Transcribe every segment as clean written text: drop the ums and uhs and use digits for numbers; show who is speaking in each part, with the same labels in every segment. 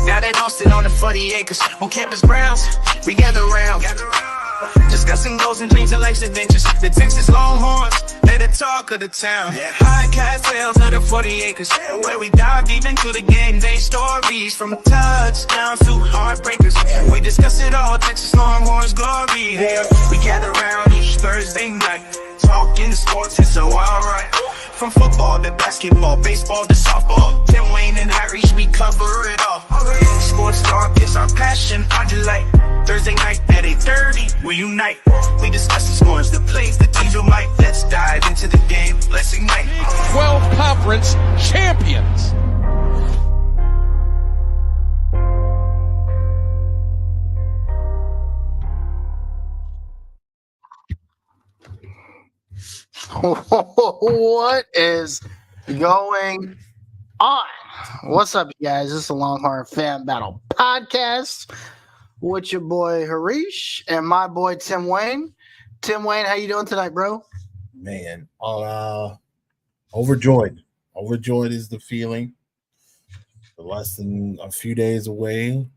Speaker 1: Now they hosted on the 40 acres on campus grounds. We gather round, discussing goals and dreams and life's adventures. The Texas Longhorns, they're the talk of the town. Podcast tales of the 40 acres, where we dive deep into the game day stories. From touchdowns to heartbreakers, we discuss it all. Texas Longhorns glory. Yeah, we gather round each Thursday night, talking sports, it's so alright. From football to basketball, baseball to softball, Tim Wayne and Harry, we cover it all. Sports talk is our passion, our delight. Thursday night at 8:30, we unite. We discuss the scores, the plays, the teams who might. Let's dive into the game, let's ignite.
Speaker 2: 12 conference champions.
Speaker 3: What is going on? What's up, you guys? This is the Longhorn Fan Battle Podcast with your boy Harish and my boy Tim Wayne. Tim Wayne, how you doing tonight, bro?
Speaker 4: Man, overjoyed. Overjoyed is the feeling. Less than a few days away.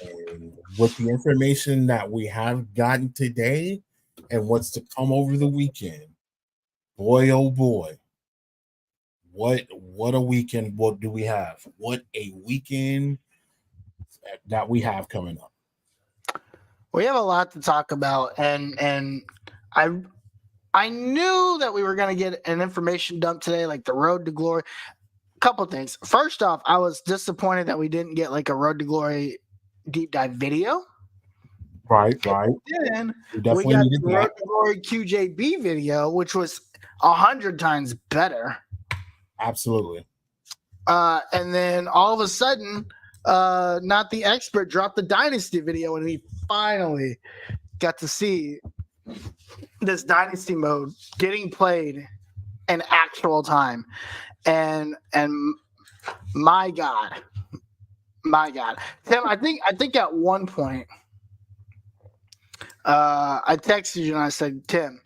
Speaker 4: And with the information that we have gotten today and what's to come over the weekend, boy, oh boy, what a weekend. What do we have? What a weekend that we have coming up.
Speaker 3: We have a lot to talk about, and I knew that we were going to get an information dump today, like the Road to Glory. Couple things. First off, I was disappointed that we didn't get like a Road to Glory deep dive video.
Speaker 4: Right.
Speaker 3: Then we got the Road to Glory QJB video, which was 100 times better.
Speaker 4: Absolutely.
Speaker 3: And then all of a sudden, Not the Expert dropped the Dynasty video, and we finally got to see this Dynasty mode getting played in actual time. And my God, Tim, I think at one point, I texted you and I said, Tim,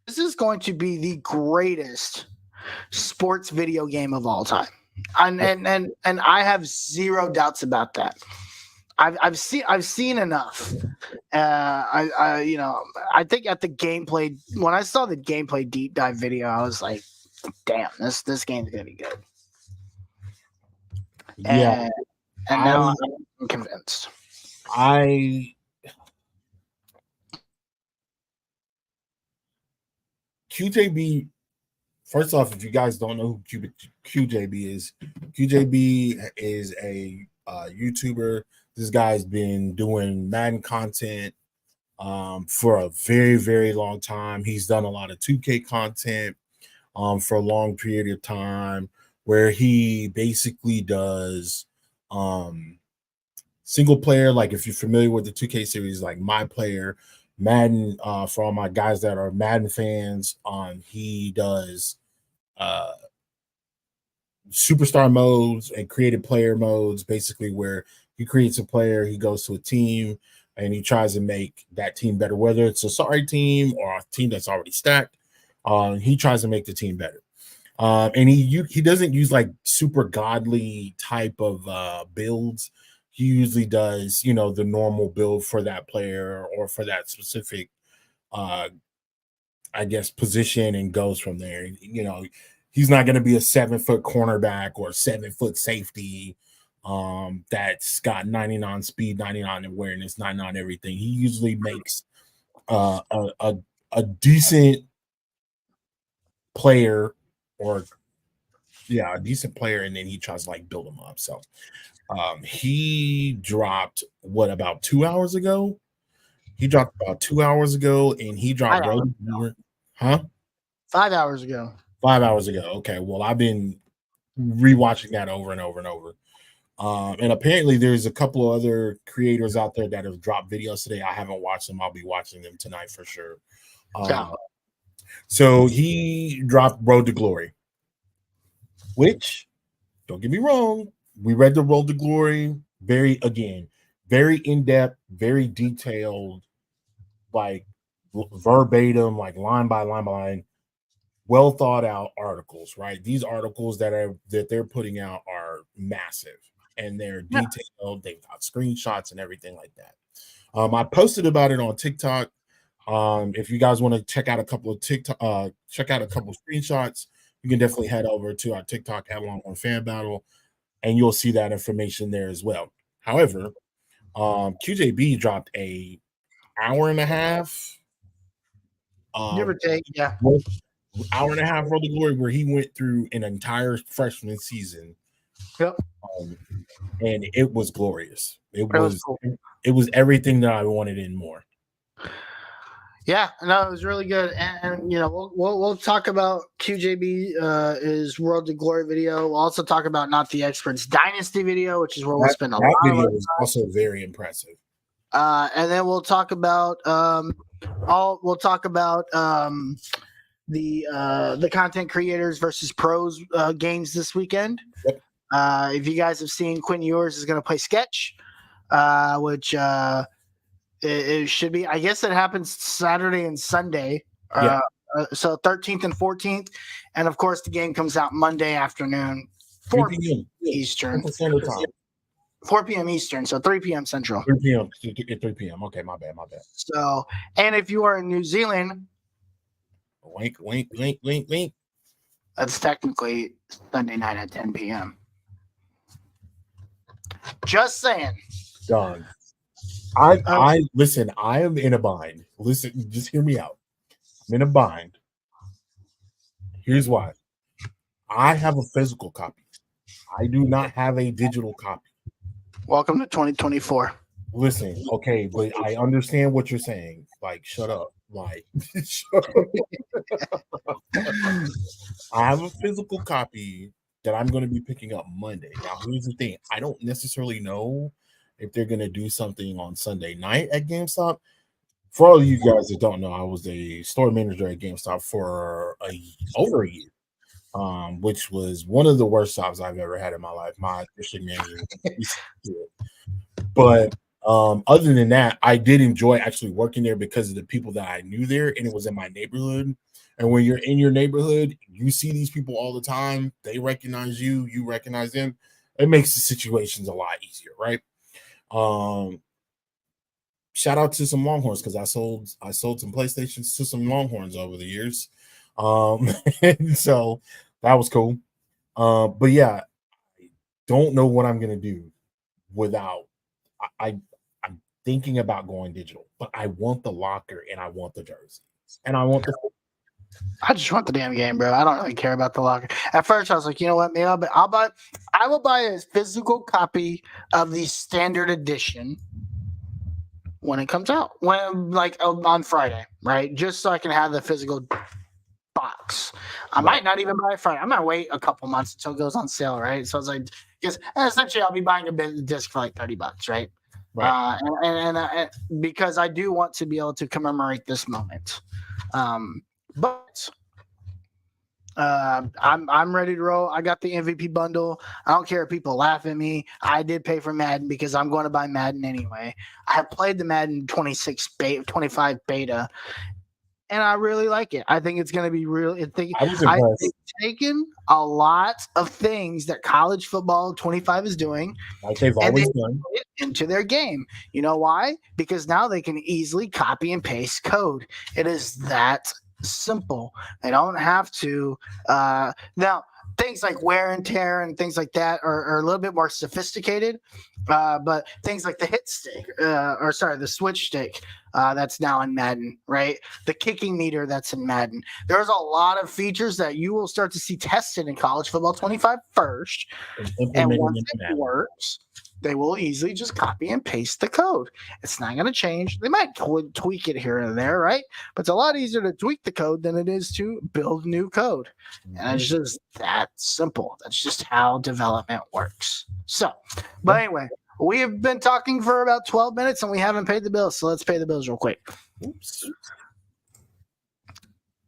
Speaker 3: this is going to be the greatest sports video game of all time. And I have zero doubts about that. I've seen enough. I think at the gameplay, when I saw the gameplay deep dive video, I was like, damn, this game's gonna be good.
Speaker 4: Yeah.
Speaker 3: And now I'm convinced.
Speaker 4: QJB, first off, if you guys don't know who QJB is a YouTuber. This guy's been doing Madden content for a very, very long time. He's done a lot of 2K content for a long period of time, where he basically does single player. Like if you're familiar with the 2K series, like My Player, Madden, for all my guys that are Madden fans, he does superstar modes and creative player modes, basically where he creates a player, he goes to a team, and he tries to make that team better, whether it's a sorry team or a team that's already stacked, He tries to make the team better. And he doesn't use like super godly type of builds. He usually does, the normal build for that player or for that specific I guess position, and goes from there. He's not going to be a 7-foot cornerback or 7-foot safety that's got 99 speed, 99 awareness, 99 everything. He usually makes a decent player, a decent player, and then he tries to like build them up. So he dropped about 2 hours ago. He dropped about 2 hours ago, and he dropped
Speaker 3: 5 hours ago.
Speaker 4: 5 hours ago. Okay, well, I've been rewatching that over and over and over. And apparently there's a couple of other creators out there that have dropped videos today. I haven't watched them. I'll be watching them tonight for sure. So he dropped Road to Glory, which, don't get me wrong, we read the Road to Glory very in-depth, very detailed, like verbatim, like line by line by line, well thought out articles, right? These articles that they're putting out are massive, and they're detailed. They've got screenshots and everything like that. I posted about it on TikTok. If you guys want to check out a couple of screenshots, you can definitely head over to our TikTok at Longhorn Fan Battle, and you'll see that information there as well. However, QJB dropped a hour and a half,
Speaker 3: give or take,
Speaker 4: hour and a half Road to Glory, where he went through an entire freshman season.
Speaker 3: Yep.
Speaker 4: And it was glorious. It
Speaker 3: was cool.
Speaker 4: It was everything that I wanted and more.
Speaker 3: Yeah, no, it was really good, and we'll talk about QJB is Road to Glory video. We'll also talk about Not the Experts Dynasty video, which is where we'll spend a lot of time. That video was
Speaker 4: also very impressive.
Speaker 3: And then we'll talk about the content creators versus pros games this weekend.
Speaker 4: Yep.
Speaker 3: If you guys have seen, Quinn Ewers is going to play Sketch, which it should be. I guess it happens Saturday and Sunday. So 13th and 14th, and of course the game comes out Monday afternoon, 4 p.m. Eastern. 4 p.m. Eastern, so 3 p.m. Central.
Speaker 4: 3 p.m. 3 p.m. Okay, my bad.
Speaker 3: So, and if you are in New Zealand,
Speaker 4: wink.
Speaker 3: That's technically Sunday night at 10 p.m. Just saying.
Speaker 4: Done. I listen. I am in a bind. Listen, just hear me out. I'm in a bind. Here's why. I have a physical copy. I do not have a digital copy.
Speaker 3: Welcome to 2024.
Speaker 4: Listen, okay, but I understand what you're saying. Like, shut up. Like, shut up. I have a physical copy that I'm going to be picking up Monday. Now, here's the thing. I don't necessarily know if they're going to do something on Sunday night at GameStop. For all of you guys that don't know, I was a store manager at GameStop for over a year, which was one of the worst jobs I've ever had in my life. My district manager. But other than that, I did enjoy actually working there because of the people that I knew there, and it was in my neighborhood. And when you're in your neighborhood, you see these people all the time. They recognize you, you recognize them. It makes the situations a lot easier, right? Shout out to some Longhorns, because I sold some PlayStations to some Longhorns over the years. And so that was cool. But yeah, I don't know what I'm gonna do without. I'm thinking about going digital, but I want the locker and I want the jersey and I want the.
Speaker 3: I just want the damn game, bro. I don't really care about the locker. At first, I was like, you know what, maybe I will buy a physical copy of the standard edition when it comes out, on Friday, right? Just so I can have the physical box. I might not even buy it Friday. I might wait a couple months until it goes on sale, right? So I was like, because essentially I'll be buying a disc for like $30, right?
Speaker 4: Right.
Speaker 3: And because I do want to be able to commemorate this moment. But I'm ready to roll. I got the MVP bundle. I don't care if people laugh at me. I did pay for Madden because I'm going to buy Madden anyway. I have played the Madden 25 beta, and I really like it. I think it's going to be real.
Speaker 4: I was
Speaker 3: I
Speaker 4: impressed.
Speaker 3: think taken a lot of things that college football 25 is doing
Speaker 4: Like they've
Speaker 3: and
Speaker 4: always
Speaker 3: they
Speaker 4: done.
Speaker 3: put it into their game. You know why? Because now they can easily copy and paste code. It is that simple. They don't have to. Now, things like wear and tear and things like that are a little bit more sophisticated. But things like the hit stick, the switch stick, that's now in Madden, right? The kicking meter that's in Madden. There's a lot of features that you will start to see tested in college football 25 first. And once it works, they will easily just copy and paste the code. It's not going to change. They might tweak it here and there, right? But it's a lot easier to tweak the code than it is to build new code. And it's just that simple. That's just how development works. So, but anyway, we have been talking for about 12 minutes and we haven't paid the bills. So let's pay the bills real quick.
Speaker 4: Oops.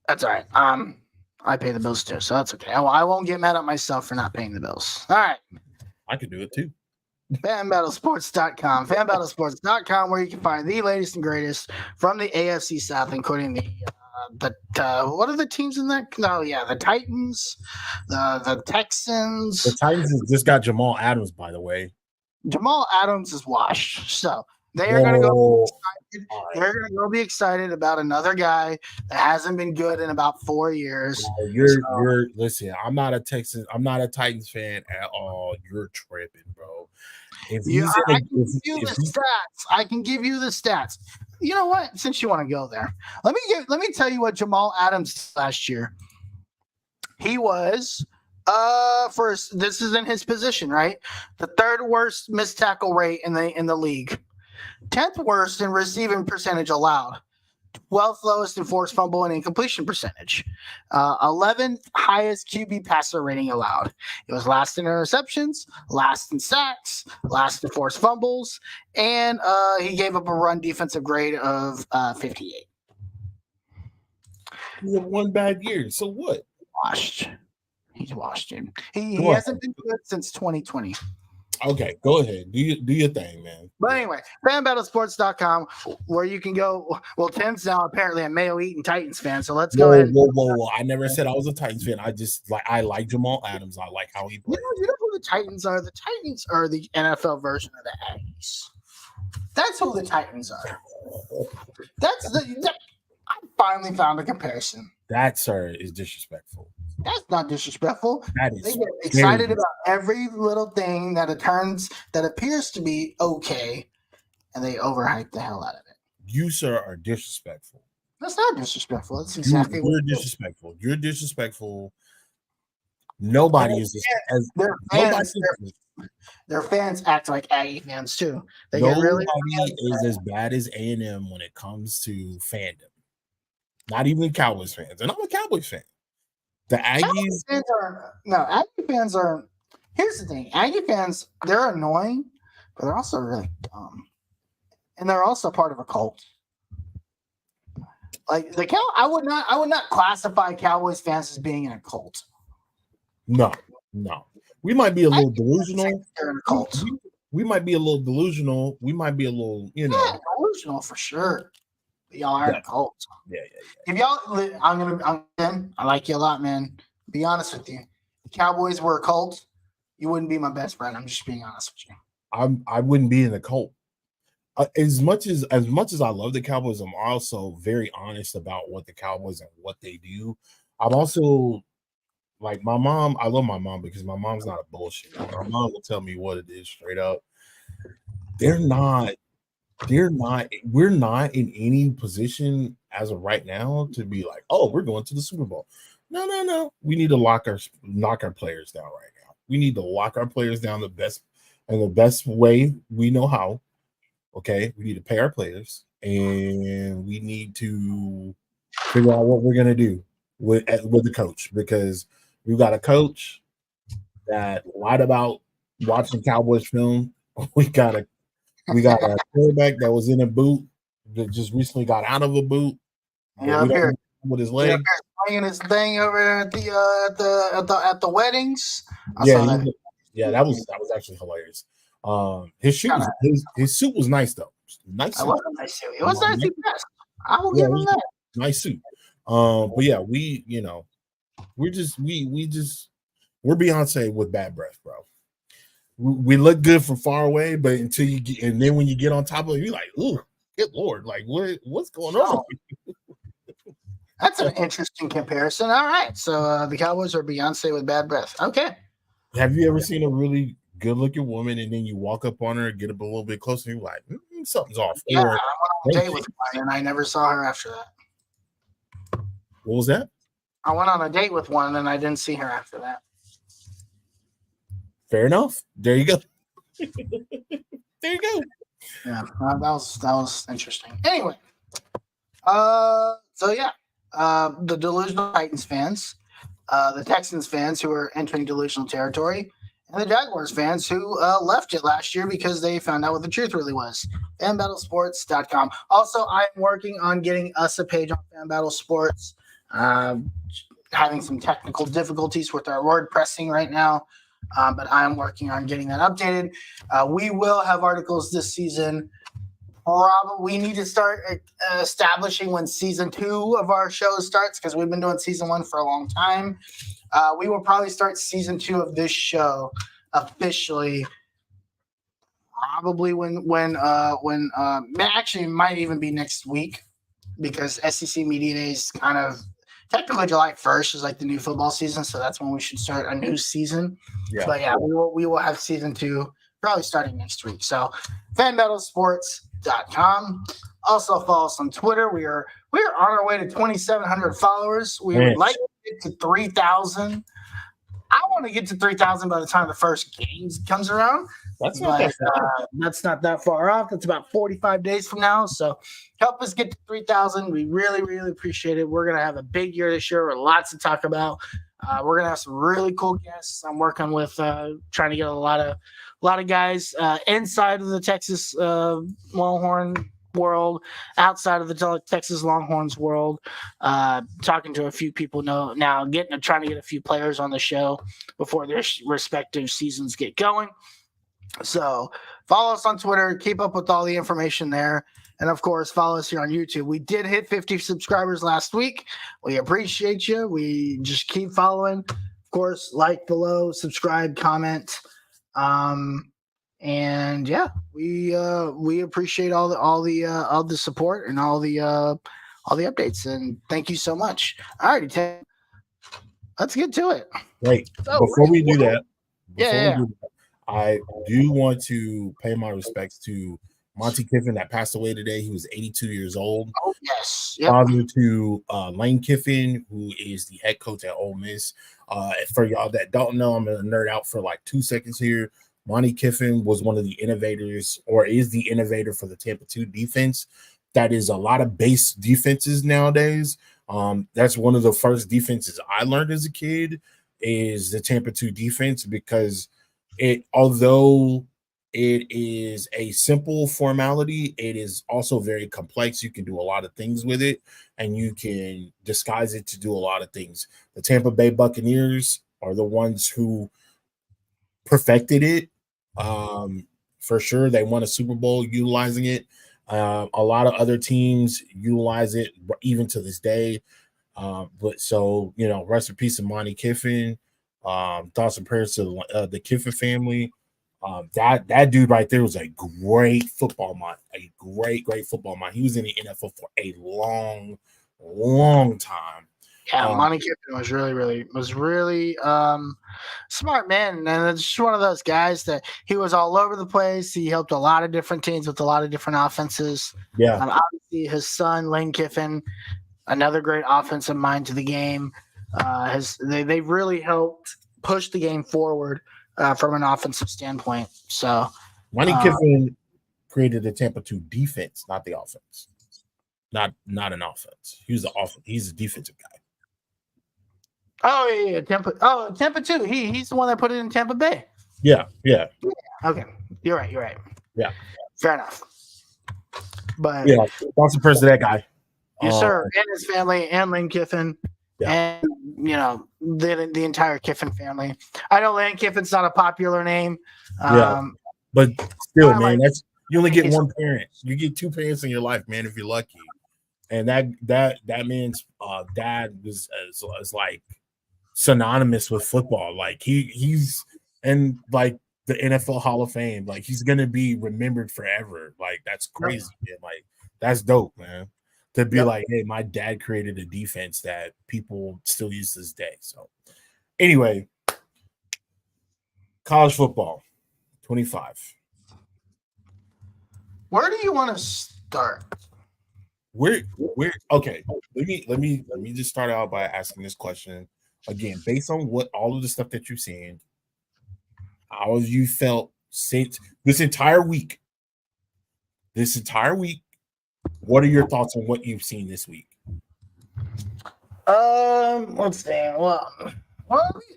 Speaker 3: That's all right. I pay the bills too, so that's okay. I won't get mad at myself for not paying the bills. All right.
Speaker 4: I could do it too.
Speaker 3: FanBattleSports.com, FanBattleSports.com, where you can find the latest and greatest from the AFC South, including the what are the teams in that? No, yeah, the Titans, the Texans.
Speaker 4: The Titans just got Jamal Adams, by the way.
Speaker 3: Jamal Adams is washed, so they are going to go. They're going to go be excited about another guy that hasn't been good in about 4 years.
Speaker 4: You're listen. I'm not a Titans fan at all. You're tripping, bro.
Speaker 3: I can give you the stats. You know what? Since you want to go there, let me tell you what Jamal Adams did last year. He was first. This is in his position, right? The third worst missed tackle rate in the league. 10th worst in receiving percentage allowed, 12th lowest in forced fumble and incompletion percentage, 11th highest QB passer rating allowed. It was last in interceptions, last in sacks, last in forced fumbles, and he gave up a run defensive grade of 58.
Speaker 4: He had one bad year, so what?
Speaker 3: He's washed him. He hasn't been good since 2020.
Speaker 4: Okay, go ahead. Do your thing, man.
Speaker 3: But anyway, FanBattleSports.com, where you can go. Well, Tim's now apparently a Mayo Eaton Titans fan, so let's go ahead.
Speaker 4: Whoa. I never said I was a Titans fan. I like Jamal Adams. I like how he plays.
Speaker 3: You know who the Titans are? The Titans are the NFL version of the Aggies. That's who the Titans are. I finally found a comparison.
Speaker 4: That, sir, is disrespectful.
Speaker 3: That's not disrespectful.
Speaker 4: That is.
Speaker 3: They get excited about every little thing that appears to be okay, and they overhype the hell out of it.
Speaker 4: You, sir, are disrespectful.
Speaker 3: That's not disrespectful. That's exactly
Speaker 4: you're disrespectful. You're disrespectful. Nobody is as
Speaker 3: their fans act like Aggie fans too.
Speaker 4: Nobody is as bad as A&M when it comes to fandom. Not even Cowboys fans, and I'm a Cowboys fan. The Aggies
Speaker 3: Aggie fans are. Here's the thing: Aggie fans, they're annoying, but they're also really dumb, and they're also part of a cult. Like I would not classify Cowboys fans as being in a cult.
Speaker 4: No. We might be a little delusional.
Speaker 3: They're in a cult.
Speaker 4: We might be a little delusional. We might be a little,
Speaker 3: delusional for sure. But y'all are in a cult.
Speaker 4: Yeah.
Speaker 3: If y'all, I like you a lot, man. Be honest with you. If the Cowboys were a cult, you wouldn't be my best friend. I'm just being honest with you.
Speaker 4: I wouldn't be in the cult. As much as I love the Cowboys, I'm also very honest about what the Cowboys and what they do. I'm also like my mom. I love my mom because my mom's not a bullshit. My mom will tell me what it is straight up. We're not in any position as of right now to be like, oh, we're going to the Super Bowl. No. We need to lock our players down right now. We need to lock our players down the best way we know how. Okay, we need to pay our players, and we need to figure out what we're gonna do with the coach, because we've got a coach that lied about watching Cowboys film. We got a quarterback that was in a boot that just recently got out of a boot. With his leg,
Speaker 3: playing his thing over there at the weddings.
Speaker 4: That was actually hilarious. His suit was nice though. Nice suit.
Speaker 3: It was a nice suit. It was nicely dressed. I will give him that.
Speaker 4: Nice suit. But yeah, we're Beyonce with bad breath, bro. We look good from far away, but until you get, and then when you get on top of it, you're like, ooh, good Lord, like what's going on?
Speaker 3: That's an interesting comparison. All right. So the Cowboys are Beyonce with bad breath. Okay.
Speaker 4: Have you ever seen a really good looking woman and then you walk up on her, get up a little bit closer, and you're like, something's off?
Speaker 3: Yeah,
Speaker 4: Or
Speaker 3: I went on a date with one and I never saw her after that.
Speaker 4: what was that?
Speaker 3: I went on a date with one and I didn't see her after that.
Speaker 4: Fair enough. There you go. There you go.
Speaker 3: Yeah, that was interesting. Anyway, so yeah, the delusional Titans fans, the Texans fans who are entering delusional territory, and the Jaguars fans who left it last year because they found out what the truth really was. FanBattleSports.com. Also, I'm working on getting us a page on FanBattle Sports. Having some technical difficulties with our WordPressing right now. But I'm working on getting that updated. We will have articles this season. Probably we need to start establishing when season 2 of our show starts because we've been doing season 1 for a long time. We will probably start season 2 of this show officially. Probably when actually it might even be next week because SEC Media Days kind of. Technically, July 1st is like the new football season, so that's when we should start a new season.
Speaker 4: Yeah.
Speaker 3: But yeah, we will have season 2 probably starting next week. So, FanBattleSports.com. Also follow us on Twitter. We are on our way to 2,700 followers. We would like to get to 3,000. I want to get to 3,000 by the time the first game comes around.
Speaker 4: That's not
Speaker 3: that far off. That's about 45 days from now. So help us get to 3,000. We really, really appreciate it. We're going to have a big year this year with lots to talk about. We're going to have some really cool guests. I'm working with trying to get a lot of guys inside of the Texas Longhorn world, outside of the Texas Longhorns world, talking to a few people now, trying to get a few players on the show before their respective seasons get going. So follow us on Twitter, keep up with all the information there. And of course, follow us here on YouTube. We did hit 50 subscribers last week. We appreciate you. We just keep following. Of course, like below, subscribe, comment. And yeah, we appreciate all the support and all the updates. And thank you so much. All righty, Tim. Let's get to it.
Speaker 4: Wait, before we do that,
Speaker 3: Yeah.
Speaker 4: I do want to pay my respects to Monty Kiffin that passed away today. He was 82 years old.
Speaker 3: Oh, yes. Yep.
Speaker 4: Father to Lane Kiffin, who is the head coach at Ole Miss. For y'all that don't know, I'm going to nerd out for like 2 seconds here. Monty Kiffin was one of the innovators, or is the innovator for the Tampa 2 defense. That is a lot of base defenses nowadays. That's one of the first defenses I learned as a kid is the Tampa 2 defense because although it is a simple formality, it is also very complex. You can do a lot of things with it, and you can disguise it to do a lot of things. The Tampa Bay Buccaneers are the ones who perfected it. For sure, they won a Super Bowl utilizing it. A lot of other teams utilize it even to this day. But so, rest in peace to Monty Kiffin. Thoughts and prayers to the Kiffin family. That dude right there was a great football mind, a great football mind. He was in the NFL for a long time.
Speaker 3: Yeah, Monty Kiffin was really smart man, and it's just one of those guys that he was all over the place. He helped a lot of different teams with a lot of different offenses.
Speaker 4: Yeah,
Speaker 3: obviously his son Lane Kiffin, another great offensive mind to the game. They really helped push the game forward from an offensive standpoint. So
Speaker 4: Monty Kiffin created the Tampa 2 defense, not the offense. Not an offense. He's a defensive guy.
Speaker 3: Oh yeah, Tampa 2. He's the one that put it in Tampa Bay.
Speaker 4: Yeah.
Speaker 3: Okay, you're right.
Speaker 4: Yeah,
Speaker 3: fair enough. But
Speaker 4: yeah, thoughts and prayers to that guy.
Speaker 3: Yes, sir, and his family, and Lane Kiffin,
Speaker 4: yeah.
Speaker 3: and the entire Kiffin family. I know Lane Kiffin's not a popular name.
Speaker 4: But still, man,
Speaker 3: like,
Speaker 4: you only get one parent. You get 2 parents in your life, man, if you're lucky. and that man's dad was is like synonymous with football. Like he's in like the NFL Hall of Fame. Like he's gonna be remembered forever. Like that's crazy. Man. Like that's dope, man. To be like, hey, my dad created a defense that people still use this day. So anyway, college football, 25.
Speaker 3: Where do you want to start?
Speaker 4: We're okay. Let me just start out by asking this question again, based on what all of the stuff that you've seen, how have you felt since this entire week? This entire week, what are your thoughts on what you've seen this week?
Speaker 3: Let's see. Well,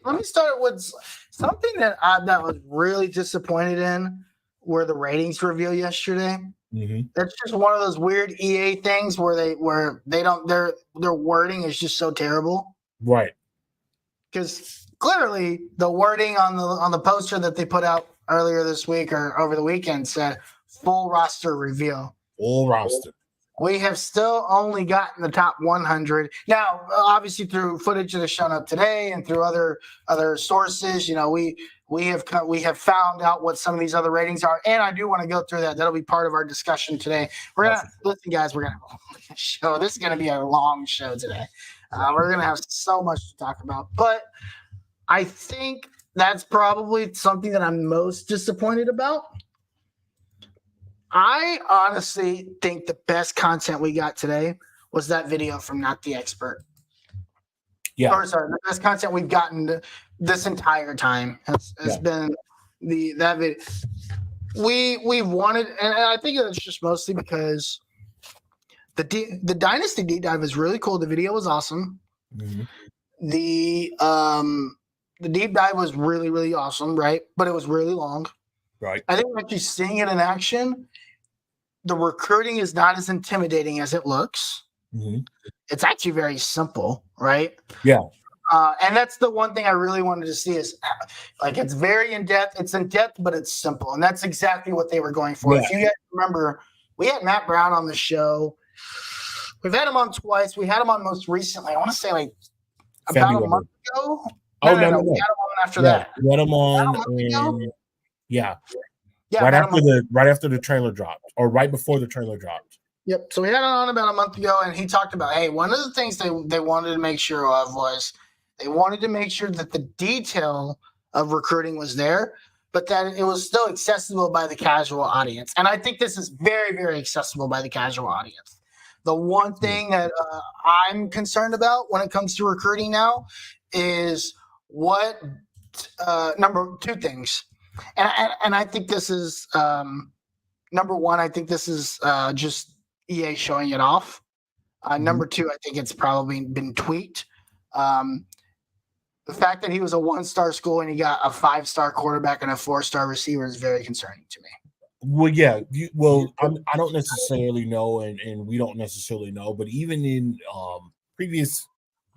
Speaker 3: let me start with something that that was really disappointed in were the ratings reveal yesterday.
Speaker 4: Mm-hmm.
Speaker 3: That's just one of those weird EA things where they don't their wording is just so terrible.
Speaker 4: Right.
Speaker 3: Because clearly the wording on the poster that they put out earlier this week or over the weekend said full roster reveal.
Speaker 4: Full roster.
Speaker 3: We have still only gotten the top 100. Now, obviously through footage that has shown up today and through other sources, you know, we have found out what some of these other ratings are, and I do want to go through that. That'll be part of our discussion today. We're gonna listen, guys. We're gonna show. This is gonna be a long show today. We're gonna have so much to talk about, but I think that's probably something that I'm most disappointed about. I honestly think the best content we got today was that video from Not the Expert.
Speaker 4: Yeah.
Speaker 3: Or sorry, the best content we've gotten this entire time has been that video. We wanted, and I think it's just mostly because the Dynasty deep dive is really cool. The video was awesome.
Speaker 4: Mm-hmm.
Speaker 3: The deep dive was really, really awesome, right? But it was really long.
Speaker 4: Right.
Speaker 3: I think actually seeing it in action, the recruiting is not as intimidating as it looks.
Speaker 4: Mm-hmm.
Speaker 3: It's actually very simple, right?
Speaker 4: Yeah.
Speaker 3: And that's the one thing I really wanted to see is like it's very in depth. It's in depth, but it's simple, and that's exactly what they were going for.
Speaker 4: Yeah.
Speaker 3: If you guys remember, we had Matt Brown on the show. We've had him on twice. We had him on most recently. I want to say like about a month ago.
Speaker 4: No.
Speaker 3: We had him on after that.
Speaker 4: We had him on. Yeah. Right after the trailer dropped, or right before the trailer dropped.
Speaker 3: Yep. So we had him on about a month ago, and he talked about, hey, one of the things they wanted to make sure of was they wanted to make sure that the detail of recruiting was there, but that it was still accessible by the casual audience. And I think this is very, very accessible by the casual audience. The one thing that I'm concerned about when it comes to recruiting now is what two things. And I think this is number one. I think this is just EA showing it off. Number two, I think it's probably been tweaked. The fact that he was a 1-star school and he got a 5-star quarterback and a 4-star receiver is very concerning to me.
Speaker 4: Well, yeah. I don't necessarily know, and we don't necessarily know, but even in previous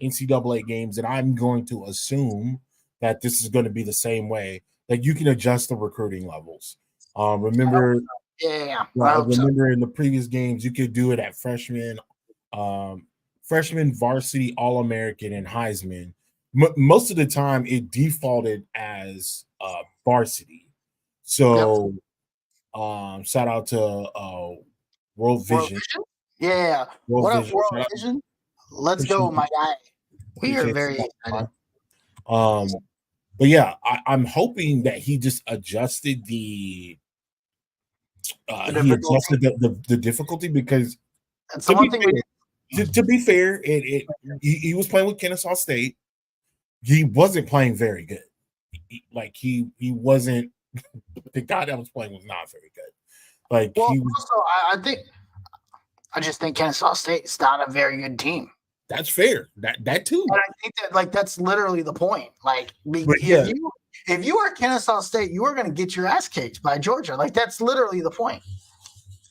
Speaker 4: NCAA games, and I'm going to assume that this is going to be the same way. Like you can adjust the recruiting levels. Remember in the previous games, you could do it at freshman, varsity, All-American, and Heisman. Most of the time, it defaulted as varsity. So, shout out to World Vision.
Speaker 3: Yeah. What up, World Vision? Let's go, my guy. We are very excited.
Speaker 4: But yeah, I'm hoping that he just adjusted the difficulty because
Speaker 3: that's the one thing
Speaker 4: to be fair, he was playing with Kennesaw State. He wasn't playing very good. He wasn't. The guy that was playing was not very good.
Speaker 3: I just think Kennesaw State is not a very good team.
Speaker 4: That's fair. That too.
Speaker 3: And I think that that's literally the point. If you are Kennesaw State, you are going to get your ass kicked by Georgia. That's literally the point.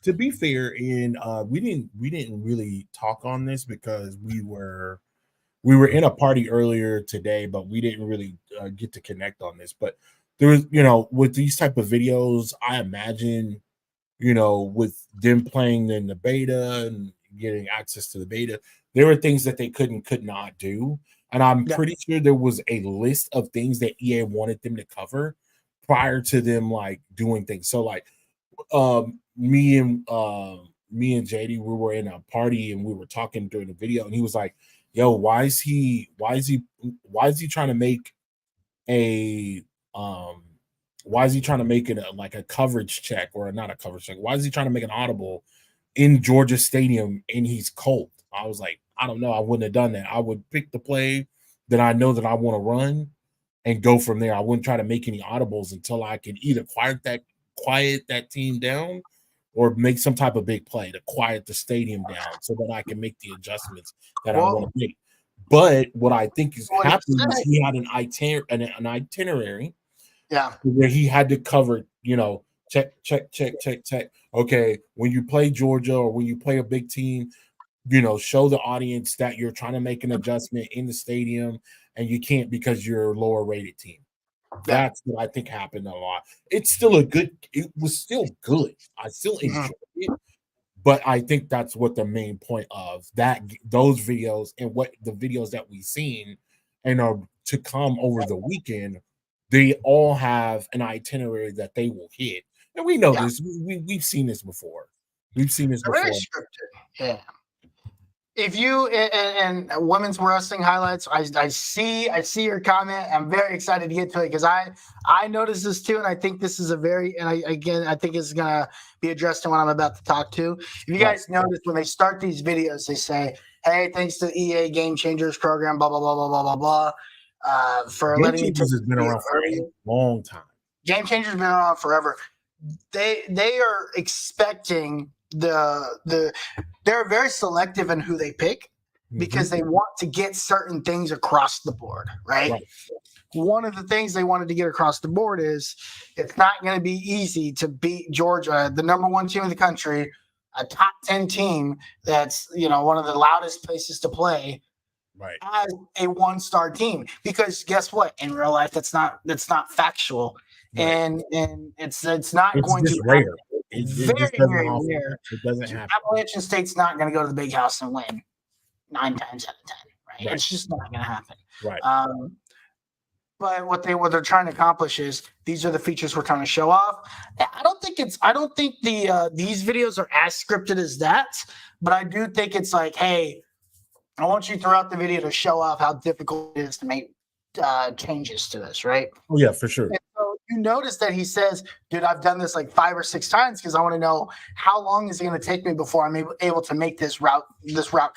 Speaker 4: To be fair, we didn't really talk on this because we were in a party earlier today, but we didn't really get to connect on this. But there was, with these type of videos, I imagine, with them playing in the beta and getting access to the beta, there were things that they could not do. And I'm
Speaker 3: Yeah.
Speaker 4: pretty sure there was a list of things that EA wanted them to cover prior to them like doing things. So like me and JD, we were in a party and we were talking during the video, and he was like, yo, why is he trying to make a why is he trying to make it like a coverage check, or not a coverage check? Why is he trying to make an audible in Georgia Stadium and he's cold? I was like, I don't know. I wouldn't have done that. I would pick the play that I know that I want to run and go from there. I wouldn't try to make any audibles until I can either quiet that team down or make some type of big play to quiet the stadium down so that I can make the adjustments that I want to make. But what I think is happening is he had an itinerary, where he had to cover, check. Okay, when you play Georgia or when you play a big team, show the audience that you're trying to make an adjustment in the stadium, and you can't because you're a lower rated team. That's what I think happened a lot. It was still good. I still enjoyed it. But I think that's what the main point of those videos and what the videos that we've seen and are to come over the weekend, they all have an itinerary that they will hit. And we know this. We've seen this before. We've seen this before.
Speaker 3: Very scripted. Yeah. If you and women's wrestling highlights, I see your comment. I'm very excited to get to it because I noticed this too, and I think this is I think it's gonna be addressed in what I'm about to talk to. If you guys notice, when they start these videos, they say, "Hey, thanks to EA Game Changers program, blah blah blah blah blah blah blah, for
Speaker 4: Game
Speaker 3: letting me."
Speaker 4: Changers has been around for a long time.
Speaker 3: Game Changers been around forever. They are expecting they're very selective in who they pick because they want to get certain things across the board, right? One of the things they wanted to get across the board is it's not going to be easy to beat Georgia, the number one team in the country, a top 10 team that's, one of the loudest places to play, as a one-star team. Because guess what? In real life, that's not factual. And it's not going to
Speaker 4: rare.
Speaker 3: Happen. Very rare.
Speaker 4: It doesn't happen.
Speaker 3: Appalachian State's not going to go to the big house and win 9 times out of 10, right? It's just not going to happen.
Speaker 4: Right.
Speaker 3: But what they're trying to accomplish is these are the features we're trying to show off. I don't think these videos are as scripted as that, but I do think it's like, hey, I want you throughout the video to show off how difficult it is to make changes to this, right?
Speaker 4: Oh yeah, for sure.
Speaker 3: And so you notice that he says, dude, I've done this like 5 or 6 times because I want to know how long is it going to take me before I'm able to make this route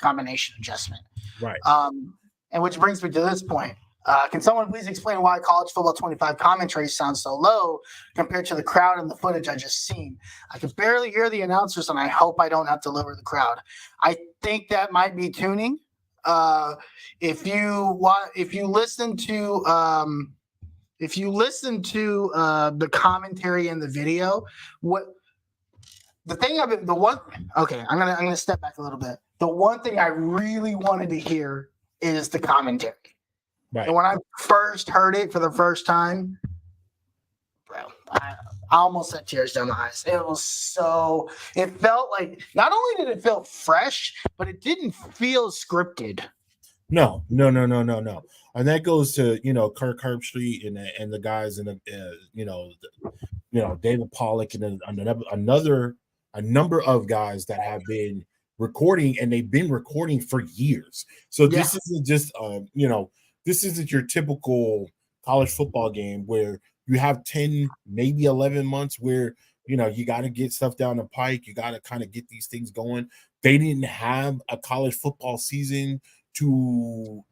Speaker 3: combination adjustment.
Speaker 4: Right.
Speaker 3: And which brings me to this point. Can someone please explain why college football 25 commentary sounds so low compared to the crowd and the footage I just seen? I can barely hear the announcers, and I hope I don't have to lower the crowd. I think that might be tuning. If you listen to the commentary in the video, I'm gonna step back a little bit. The one thing I really wanted to hear is the commentary.
Speaker 4: Right.
Speaker 3: And when I first heard it for the first time, bro, I almost had tears down my eyes. It felt like, not only did it feel fresh, but it didn't feel scripted.
Speaker 4: No. And that goes to, Kirk Herbstreit and the guys and David Pollock and a number of guys that have been recording, and they've been recording for years. So this isn't just this isn't your typical college football game where you have 10, maybe 11 months where, you got to get stuff down the pike. You got to kind of get these things going. They didn't have a college football season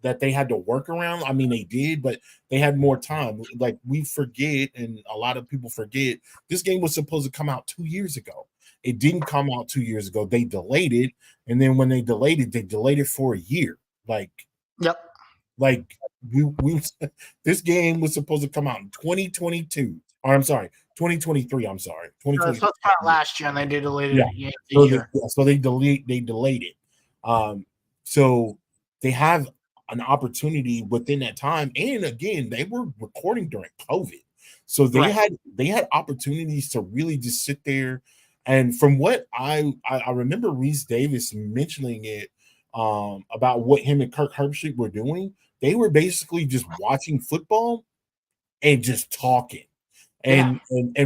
Speaker 4: that they had to work around. I mean, they did, but they had more time. Like, we forget, and a lot of people forget, this game was supposed to come out 2 years ago. It didn't come out 2 years ago. They delayed it. And then when they delayed it for a year. This game was supposed to come out in 2022. Or I'm sorry, 2023. I'm sorry, 2023.
Speaker 3: It was supposed to come out last year, and they delayed it.
Speaker 4: So they delayed it. So they have an opportunity within that time. And again, they were recording during COVID. So they had opportunities to really just sit there And from what I remember Reese Davis mentioning it about what him and Kirk Herbstreit were doing. They were basically just watching football and just talking and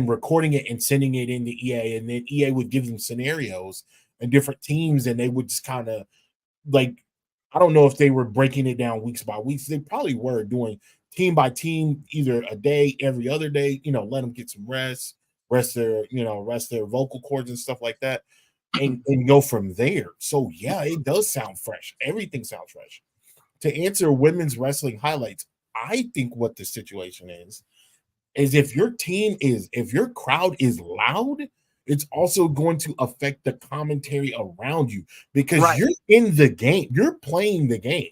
Speaker 4: recording it and sending it into EA, and then EA would give them scenarios and different teams, and they would just kind of like, I don't know if they were breaking it down weeks by weeks. They probably were doing team by team, either a day, every other day, let them get some rest their vocal cords and stuff like that, and go from there. So yeah, it does sound fresh. Everything sounds fresh. To answer women's wrestling highlights, I think what the situation is if your crowd is loud, it's also going to affect the commentary around you, because you're in the game, you're playing the game.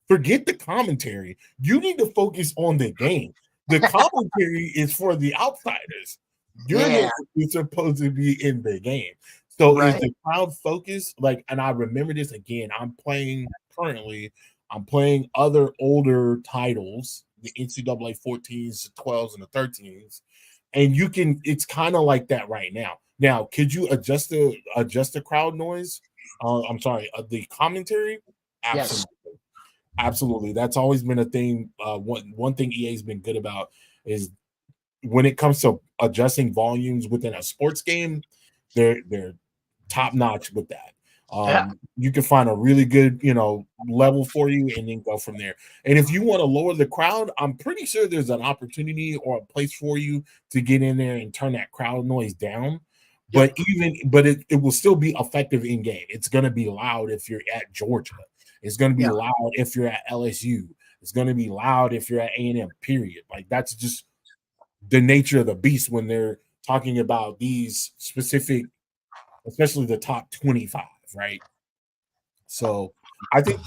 Speaker 4: Forget the commentary. You need to focus on the game. The commentary is for the outsiders. You're supposed to be in the game. So is the crowd focused? And I remember this again. I'm playing other older titles, the NCAA 14s, the 12s, and the 13s. And it's kind of like that right now. Now, could you adjust the crowd noise? The commentary? Absolutely. Yes. Absolutely. That's always been a thing. One thing EA's been good about is when it comes to adjusting volumes within a sports game, they're top notch with that. You can find a really good, level for you and then go from there. And if you want to lower the crowd, I'm pretty sure there's an opportunity or a place for you to get in there and turn that crowd noise down. But it will still be effective in game. It's going to be loud if you're at Georgia. It's going to be loud if you're at LSU. It's going to be loud if you're at A&M, period. That's just the nature of the beast when they're talking about these specific, especially the top 25, right? So I think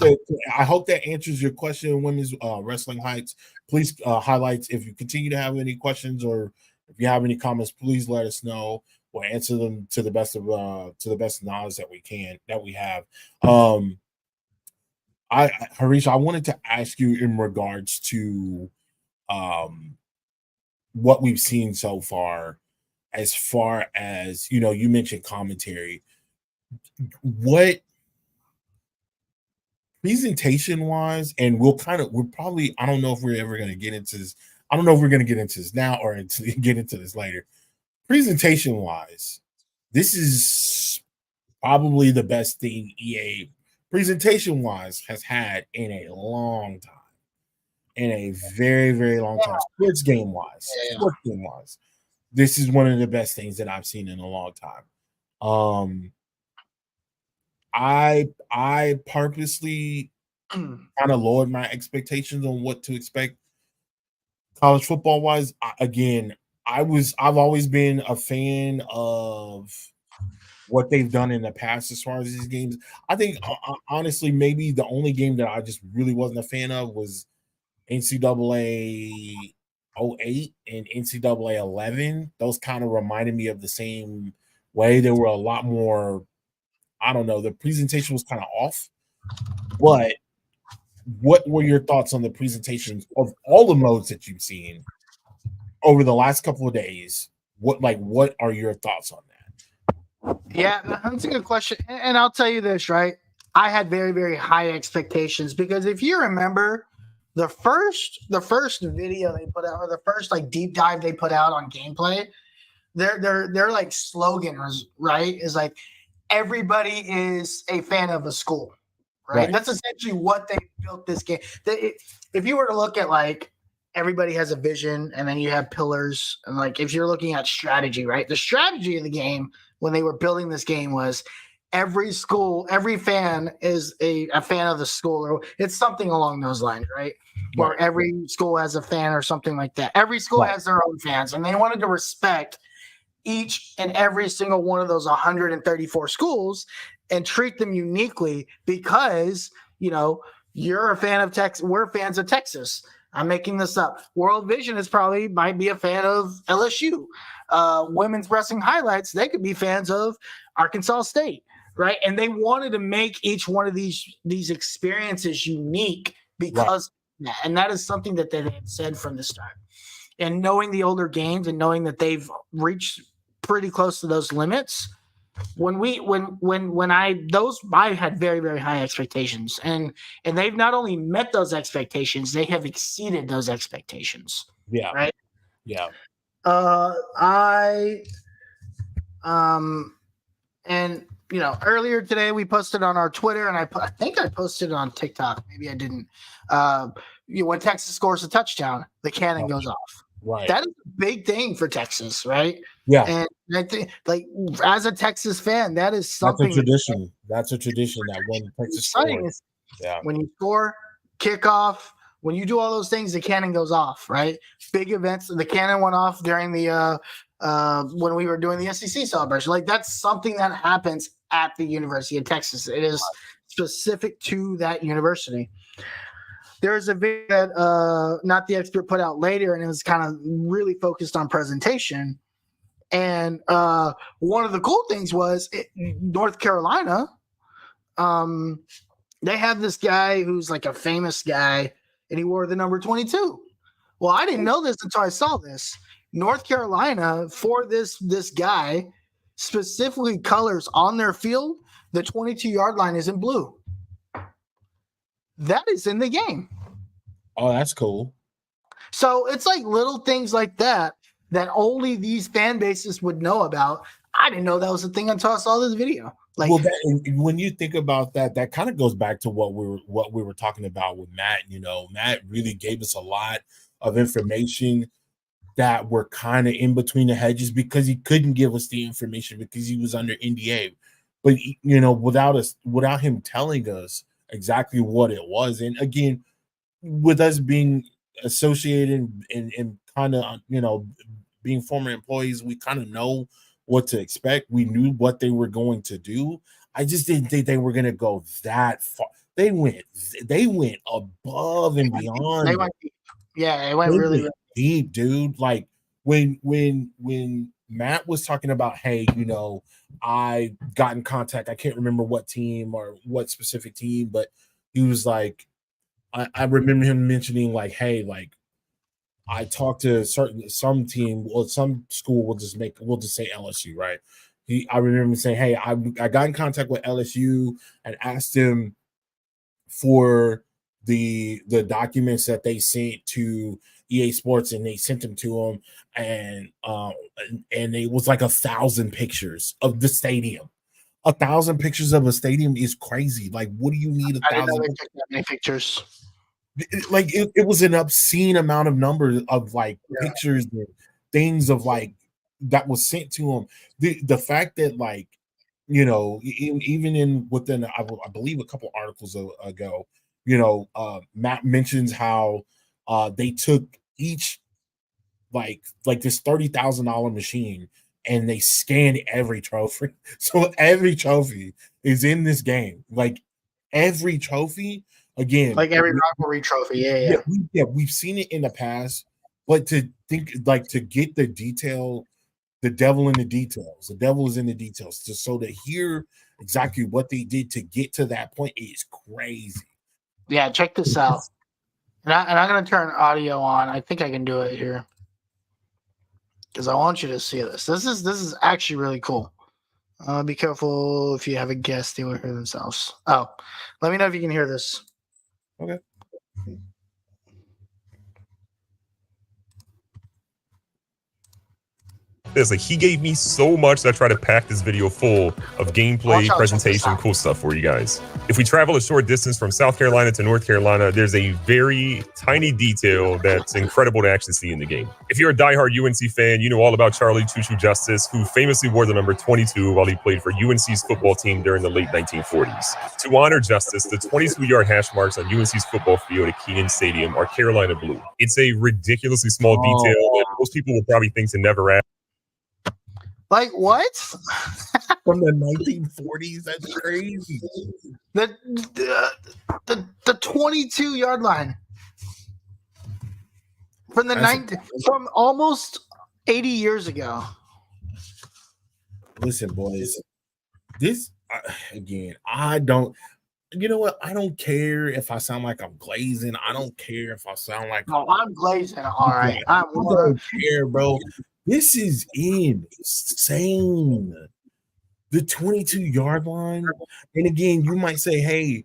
Speaker 4: I hope that answers your question, women's wrestling highlights. Please highlights. If you continue to have any questions or if you have any comments, please let us know. We'll answer them to the best of knowledge that we have. Harish, I wanted to ask you in regards to what we've seen so far as you mentioned commentary. What presentation wise, and we're probably, I don't know if we're ever going to get into this. I don't know if we're going to get into this now or get into this later. Presentation wise, this is probably the best thing EA presentation wise has had in a long time, in a very, very long time. Sports game wise, this is one of the best things that I've seen in a long time. I purposely kind of lowered my expectations on what to expect college football wise. I've always been a fan of what they've done in the past as far as these games. I think honestly, maybe the only game that I just really wasn't a fan of was NCAA 08 and NCAA 11. Those kind of reminded me of the same way. They were a lot more, I don't know, the presentation was kind of off. But what were your thoughts on the presentations of all the modes that you've seen over the last couple of days? What are your thoughts on that?
Speaker 3: Yeah, that's a good question. And I'll tell you this, right? I had very, very high expectations because if you remember the first video they put out, or the first deep dive they put out on gameplay, their slogan was, right, is everybody is a fan of a school, right? That's essentially what they built this game. If you were to look at everybody has a vision and then you have pillars, and if you're looking at strategy, right? The strategy of the game when they were building this game was every fan is a fan of the school, or it's something along those lines, right? Or every school has a fan or something like that. Every school has their own fans, and they wanted to respect each and every single one of those 134 schools and treat them uniquely because, you're a fan of Texas. We're fans of Texas. I'm making this up. World Vision might be a fan of LSU. Women's Wrestling Highlights, they could be fans of Arkansas State, right? And they wanted to make each one of these experiences unique because of that. And that is something that they had said from the start. And knowing the older games and knowing that they've reached pretty close to those limits. I had very, very high expectations, and they've not only met those expectations, they have exceeded those expectations.
Speaker 4: Yeah.
Speaker 3: Right.
Speaker 4: Yeah.
Speaker 3: And earlier today we posted on our Twitter, and I think I posted it on TikTok. Maybe I didn't. When Texas scores a touchdown, the cannon goes off.
Speaker 4: Right.
Speaker 3: That is a big thing for Texas, right?
Speaker 4: Yeah.
Speaker 3: And I think, like, as a Texas fan, that is something.
Speaker 4: That's a tradition. That's a tradition that when Texas scores,
Speaker 3: when you score, kickoff, when you do all those things, the cannon goes off, right? Big events. The cannon went off during the when we were doing the SEC celebration. Like, that's something that happens at the University of Texas. It is specific to that university. There's a video that Not the Expert put out later, and it was kind of really focused on presentation. And one of the cool things was North Carolina. They have this guy who's like a famous guy, and he wore the number 22. Well, I didn't know this until I saw this. North Carolina, for this guy, specifically colors on their field, the 22-yard line is in blue. That is in the game.
Speaker 4: Oh, that's cool.
Speaker 3: So it's like little things like that only these fan bases would know about. I didn't know that was a thing until I saw this video. Like,
Speaker 4: well, when you think about that, that kind of goes back to what we were talking about with Matt. Matt really gave us a lot of information that were kind of in between the hedges because he couldn't give us the information because he was under NDA. But without him telling us exactly what it was, and again, with us being associated and kind of being former employees, we kind of know what to expect. We knew what they were going to do. I just didn't think they were going to go that far. They went above and beyond.
Speaker 3: They went deep. Yeah, it went really
Speaker 4: deep, dude. Like when Matt was talking about, hey, I got in contact. I can't remember what team or what specific team, but he was like, I remember him mentioning like, hey, like I talked to some team or some school. We'll just say LSU, right? I remember him saying, hey, I got in contact with LSU and asked him for the documents that they sent to EA Sports, and they sent them to him, and it was like 1,000 pictures of the stadium. 1,000 pictures of a stadium is crazy. Like, what do you need 1,000
Speaker 3: pictures?
Speaker 4: Like, it was an obscene amount of numbers of like pictures and things of like that was sent to him. The fact that like even within I believe a couple articles ago, Matt mentions how they took each like this $30,000 machine and they scanned every trophy. So every trophy is in this game. Like every trophy, again,
Speaker 3: like every rivalry trophy.
Speaker 4: Yeah, we've seen it in the past, but to think like to get the detail, the devil in the details. The devil is in the details. So to hear exactly what they did to get to that point is crazy.
Speaker 3: Yeah, check this out. And I'm going to turn audio on. I think I can do it here because I want you to see this. This is actually really cool. Be careful if you have a guest, they will hear themselves. Oh, let me know if you can hear this.
Speaker 4: Okay.
Speaker 5: This like he gave me so much that I try to pack this video full of gameplay, presentation, cool stuff for you guys. If we travel a short distance from South Carolina to North Carolina, there's a very tiny detail that's incredible to actually see in the game. If you're a diehard UNC fan, you know all about Charlie Choo Choo Justice, who famously wore the number 22 while he played for UNC's football team during the late 1940s. To honor Justice, the 22-yard hash marks on UNC's football field at Kenan Stadium are Carolina blue. It's a ridiculously small detail that most people will probably think to never add.
Speaker 3: Like what?
Speaker 4: From the 1940s, that's crazy.
Speaker 3: The 22-yard line from from almost 80 years ago.
Speaker 4: Listen, boys, this again, I don't. You know what? I don't care if I sound like I'm glazing. I don't care if I sound like
Speaker 3: I'm glazing. All right,
Speaker 4: I don't care, bro. This is insane. The 22-yard line. And again, you might say, hey,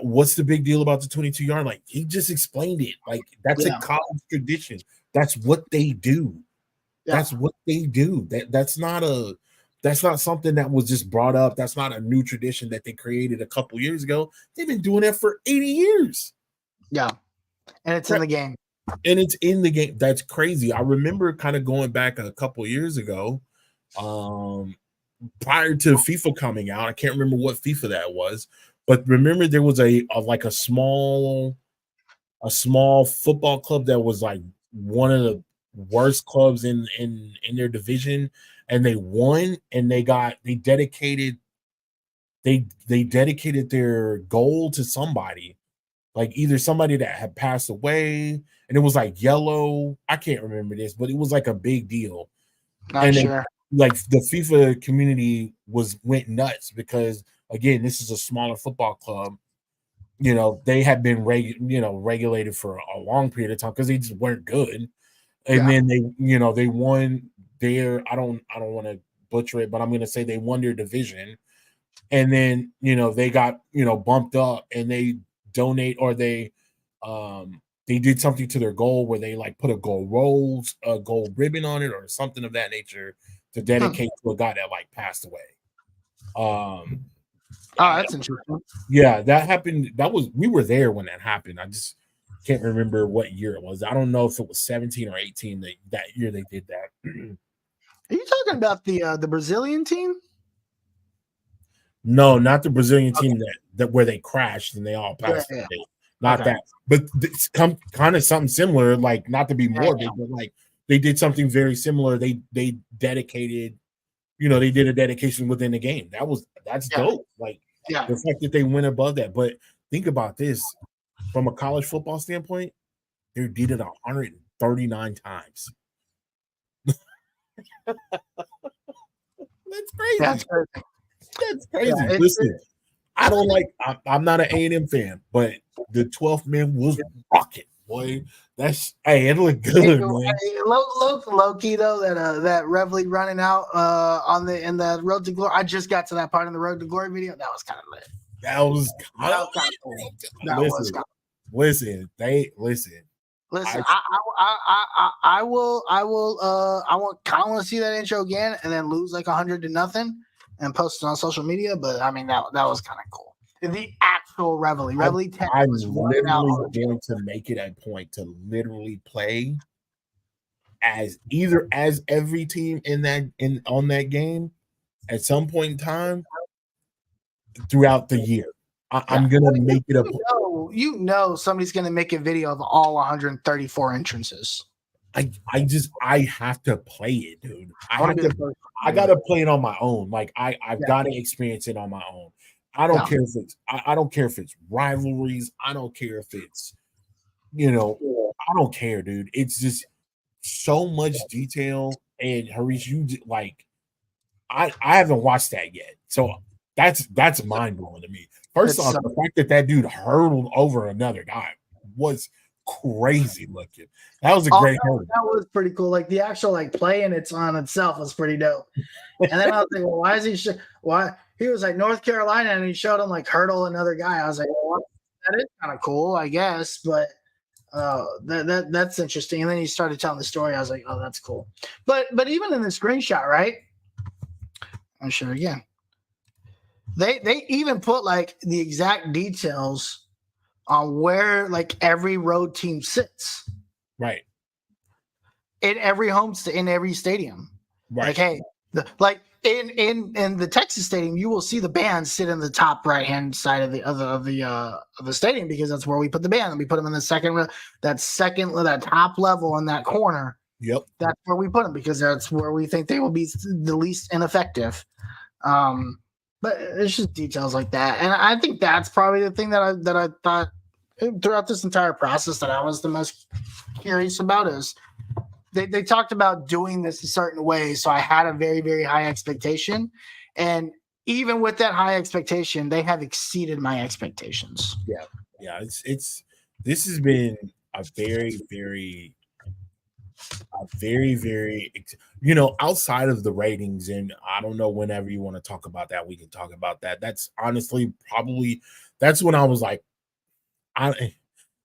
Speaker 4: what's the big deal about the 22-yard line? He just explained it. Like, that's a college tradition. That's what they do. Yeah. That's what they do. That's not something that was just brought up. That's not a new tradition that they created a couple years ago. They've been doing that for 80 years.
Speaker 3: Yeah. And it's in the game.
Speaker 4: And it's in the game. That's crazy. I remember kind of going back a couple years ago, prior to FIFA coming out. I can't remember what FIFA that was, but remember there was a small football club that was like one of the worst clubs in their division, and they won, and they dedicated their goal to somebody, like either somebody that had passed away, and it was like yellow. I can't remember this, but it was like a big deal.
Speaker 3: Not sure.
Speaker 4: Like the FIFA community went nuts because, again, this is a smaller football club. You know, they had been regulated for a long period of time because they just weren't good. And then they won their, I don't want to butcher it, but I'm going to say they won their division. And then, they got, bumped up, and they donate, or they did something to their goal where they like put a gold ribbon on it or something of that nature to dedicate to a guy that like passed away.
Speaker 3: That's interesting.
Speaker 4: Yeah, that happened. We were there when that happened. I just can't remember what year it was. I don't know if it was 17 or 18 that year they did that.
Speaker 3: Are you talking about the Brazilian team?
Speaker 4: No, not the Brazilian team that where they crashed and they all passed away. Not that. But it's kind of something similar, like, not to be morbid, but like they did something very similar. They dedicated, they did a dedication within the game. That's dope. Like, the fact that they went above that. But think about this. From a college football standpoint, they did it 139 times. That's crazy. That's crazy. Yeah, listen, I'm not an A&M fan, but the 12th man was rocking, boy. It looked good, man.
Speaker 3: Low key though, that Reveille running out in the Road to Glory. I just got to that part in the Road to Glory video. That was kind of lit.
Speaker 4: That was kind of cool. Listen. I want to see that intro again and then lose like 100-0 and post it on social media. But I mean, that was kind of cool. The actual Reveille 10. I'm literally going to make it a point to literally play as every team on that game at some point in time throughout the year. I'm gonna make it a point.
Speaker 3: Somebody's gonna make a video of all 134 entrances.
Speaker 4: I have to play it, dude. I gotta play it on my own. Like I've got to experience it on my own. I don't care if it's I don't care if it's rivalries. I don't care if it's I don't care, dude. It's just so much detail. And Harish, I haven't watched that yet, so that's mind blowing to me. First off, the fact that dude hurdled over another guy was crazy looking. That was a great hurdle.
Speaker 3: That was pretty cool. Like the actual playing it's on itself was pretty dope. And then I was like, well, why is he? Why he was like North Carolina and he showed him hurdle another guy. I was like, well, that is kind of cool, I guess. But that's interesting. And then he started telling the story. I was like, oh, that's cool. But even in the screenshot, right? I'll show it again. They even put the exact details on where every road team sits.
Speaker 4: Right.
Speaker 3: In every in every stadium.
Speaker 4: Right.
Speaker 3: In the Texas stadium, you will see the band sit in the top right hand side of the stadium because that's where we put the band. And we put them in the second that top level in that corner.
Speaker 4: Yep.
Speaker 3: That's where we put them because that's where we think they will be the least ineffective. But it's just details like that. And I think that's probably the thing that I thought throughout this entire process that I was the most curious about is they talked about doing this a certain way. So I had a very, very high expectation. And even with that high expectation, they have exceeded my expectations.
Speaker 4: Yeah. This has been a very, very very, very, outside of the ratings, and I don't know, whenever you want to talk about that, we can talk about that. That's honestly probably that's when I was like,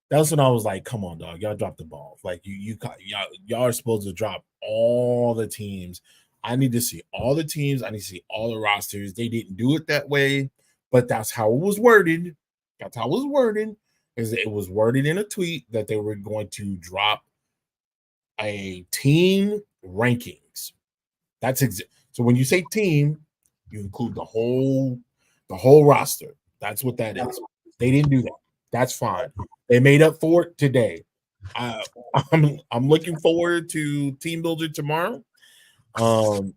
Speaker 4: that's when I was like, come on, dog, y'all dropped the ball. Like y'all are supposed to drop all the teams. I need to see all the teams. I need to see all the rosters. They didn't do it that way, but that's how it was worded. That's how it was worded. It was worded in a tweet that they were going to drop a team rankings. So when you say team, you include the whole roster. That's what that is. They didn't do that. That's fine. They made up for it today. I'm looking forward to Team Builder tomorrow.
Speaker 3: Well,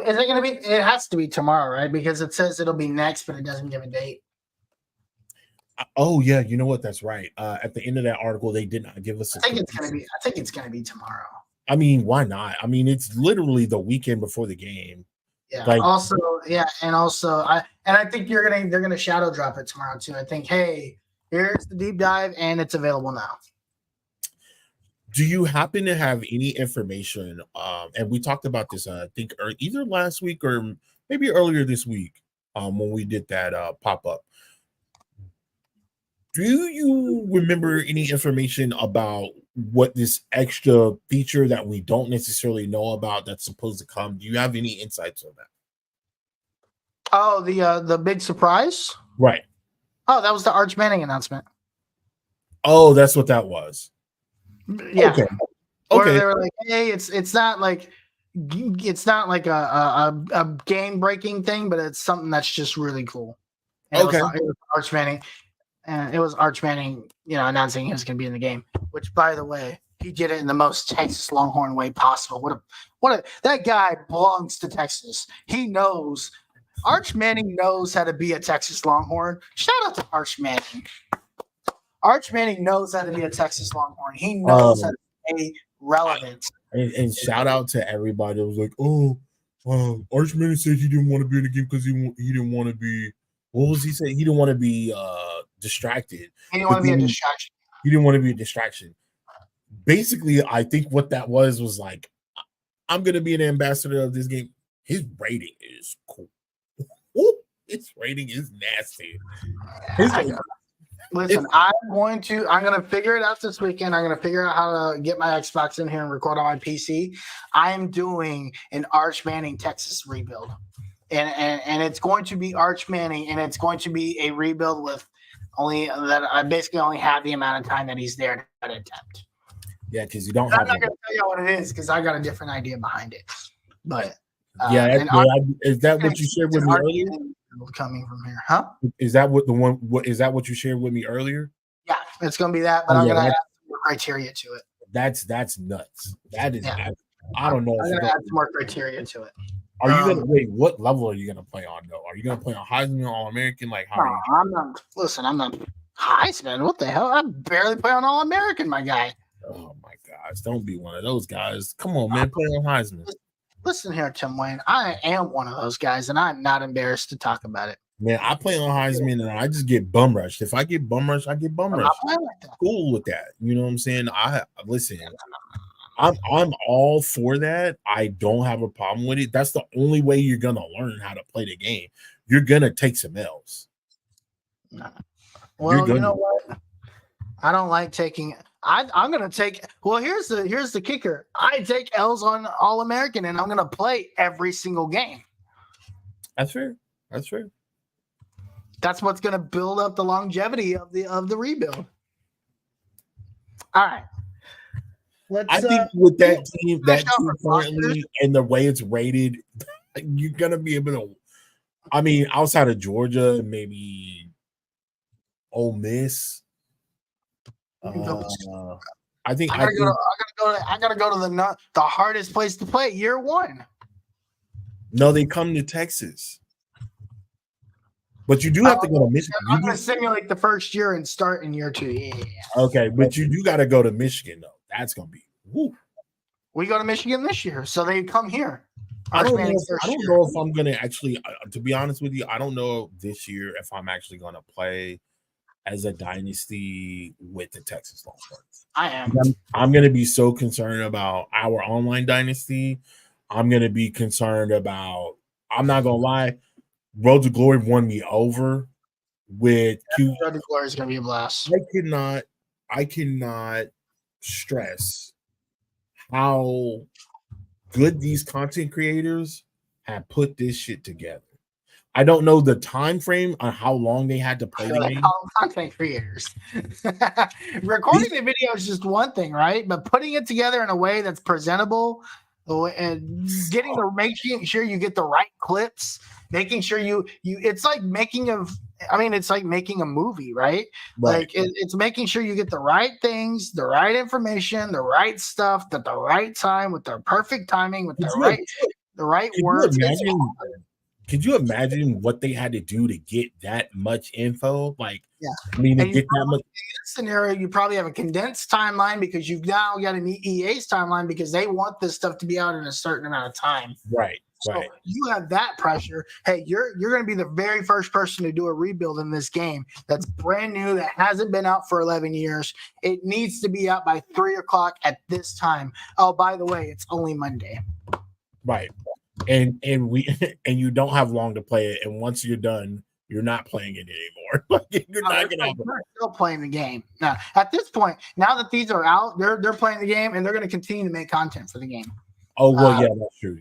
Speaker 3: is it going to be? It has to be tomorrow, right? Because it says it'll be next, but it doesn't give a date.
Speaker 4: Oh yeah, you know what? That's right. At the end of that article, they did not give us.
Speaker 3: I think it's going to be tomorrow.
Speaker 4: I mean, why not? I mean, it's literally the weekend before the game.
Speaker 3: Yeah.
Speaker 4: Like,
Speaker 3: and also, I think they're gonna shadow drop it tomorrow too. I think, hey, here's the deep dive, and it's available now.
Speaker 4: Do you happen to have any information? And we talked about this, I think, either last week or maybe earlier this week, when we did that pop up. Do you remember any information about what this extra feature that we don't necessarily know about that's supposed to come? Do you have any insights on that?
Speaker 3: Oh, the big surprise?
Speaker 4: Right.
Speaker 3: Oh, that was the Arch Manning announcement.
Speaker 4: Oh, that's what that was.
Speaker 3: Yeah.
Speaker 4: Okay.
Speaker 3: Where they were like, hey, it's not like a game breaking thing, but it's something that's just really cool. And
Speaker 4: okay.
Speaker 3: It was Arch Manning. And it was Arch Manning, announcing he was going to be in the game. Which, by the way, he did it in the most Texas Longhorn way possible. That guy belongs to Texas. He knows. Arch Manning knows how to be a Texas Longhorn. Shout out to Arch Manning. Arch Manning knows how to be a Texas Longhorn. He knows how to stay relevant.
Speaker 4: And shout out to everybody that was like, Arch Manning said he didn't want to be in the game because he didn't want to be. What was he saying? He didn't want to be distracted.
Speaker 3: He didn't want to be a distraction.
Speaker 4: He didn't want to be a distraction. Basically, I think what that was like, I'm going to be an ambassador of this game. His rating is cool. His rating is nasty.
Speaker 3: Listen, I'm going to figure it out this weekend. I'm going to figure out how to get my Xbox in here and record on my PC. I am doing an Arch Manning Texas rebuild. And it's going to be Arch Manning, and it's going to be a rebuild with I basically only have the amount of time that he's there to attempt.
Speaker 4: Yeah, because you don't.
Speaker 3: I'm not going to tell you what it is because I got a different idea behind it. But
Speaker 4: is that what you shared with me earlier?
Speaker 3: Coming from here, huh?
Speaker 4: Is that what you shared with me earlier?
Speaker 3: Yeah, it's going to be that, but I'm going to add some more criteria to it.
Speaker 4: That's nuts. That is. Yeah. I don't know.
Speaker 3: I'm going to add some more criteria to it.
Speaker 4: Are you gonna wait? What level are you gonna play on though? Are you gonna play on Heisman, All American? Like how?
Speaker 3: No, I'm not. Listen, I'm not Heisman. What the hell? I barely play on All American, my guy.
Speaker 4: Oh my gosh! Don't be one of those guys. Come on, man, play on Heisman.
Speaker 3: Listen here, Tim Wayne. I am one of those guys, and I'm not embarrassed to talk about it.
Speaker 4: Man, I play on Heisman, and I just get bum rushed. If I get bum rushed, I get bum rushed.
Speaker 3: Like
Speaker 4: cool with that. You know what I'm saying? Listen. I'm all for that. I don't have a problem with it. That's the only way you're gonna learn how to play the game. You're gonna take some L's.
Speaker 3: Well, you know what? I don't like taking. I'm gonna take. Well, here's the kicker. I take L's on All American, and I'm gonna play every single game.
Speaker 4: That's fair. That's fair.
Speaker 3: That's what's gonna build up the longevity of the rebuild. All right.
Speaker 4: I think with that team currently and the way it's rated, you're gonna be able to. I mean, outside of Georgia, maybe Ole Miss. I think
Speaker 3: I gotta go to the hardest place to play year one.
Speaker 4: No, they come to Texas, but you do have to go to Michigan.
Speaker 3: I'm gonna simulate the first year and start in year 2. Yeah.
Speaker 4: Okay, but you do got to go to Michigan though. That's gonna be. Woo.
Speaker 3: We go to Michigan this year, so they come here.
Speaker 4: I don't know if I'm gonna actually. To be honest with you, I don't know this year if I'm actually gonna play as a dynasty with the Texas Longhorns.
Speaker 3: I am.
Speaker 4: I'm going to be so concerned about our online dynasty. I'm going to be concerned about, I'm not going to lie, Road to Glory won me over with Q.
Speaker 3: Road to Glory is going to be a blast.
Speaker 4: I cannot stress how good these content creators have put this shit together. I don't know the time frame on how long they had to play the game.
Speaker 3: Content creators. Recording the video is just one thing, right? But putting it together in a way that's presentable and making sure you get the right clips, making sure you it's like making a movie, right? Like it's making sure you get the right things, the right information, the right stuff at the right time with the perfect timing, with the right words.
Speaker 4: Could you imagine what they had to do to get that much info? Like,
Speaker 3: yeah,
Speaker 4: I mean, to get that much.
Speaker 3: In this scenario, you probably have a condensed timeline because you've now got an EA's timeline because they want this stuff to be out in a certain amount of time.
Speaker 4: Right.
Speaker 3: So
Speaker 4: right.
Speaker 3: you have that pressure. Hey, you're going to be the very first person to do a rebuild in this game that's brand new, that hasn't been out for 11 years. It needs to be out by 3:00 at this time. Oh, by the way, it's only Monday.
Speaker 4: Right. And you don't have long to play it. And once you're done, you're not playing it anymore. Like, you're not gonna.
Speaker 3: They're still playing the game now. At this point, now that these are out, they're playing the game and they're going to continue to make content for the game.
Speaker 4: Oh well, yeah, that's true.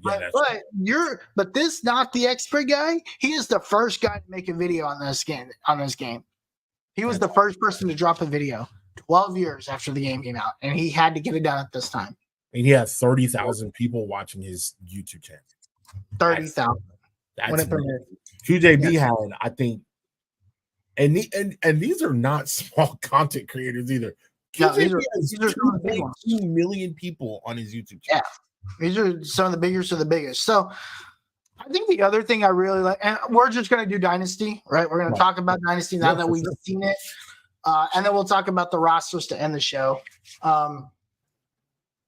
Speaker 4: Yeah,
Speaker 3: but this Not the Expert guy. He is the first guy to make a video on this game. He was the first person to drop a video 12 years after the game came out, and he had to get it done at this time.
Speaker 4: And he had 30,000 people watching his YouTube channel.
Speaker 3: 30,000.
Speaker 4: That's QJB had, I think, and these are not small content creators either. QJB has 2.2 million people on his YouTube channel.
Speaker 3: Yeah, these are some of the biggest of the biggest. So I think the other thing I really like, and we're just going to do Dynasty, right? We're going to talk about Dynasty now that we've seen it. And then we'll talk about the rosters to end the show. The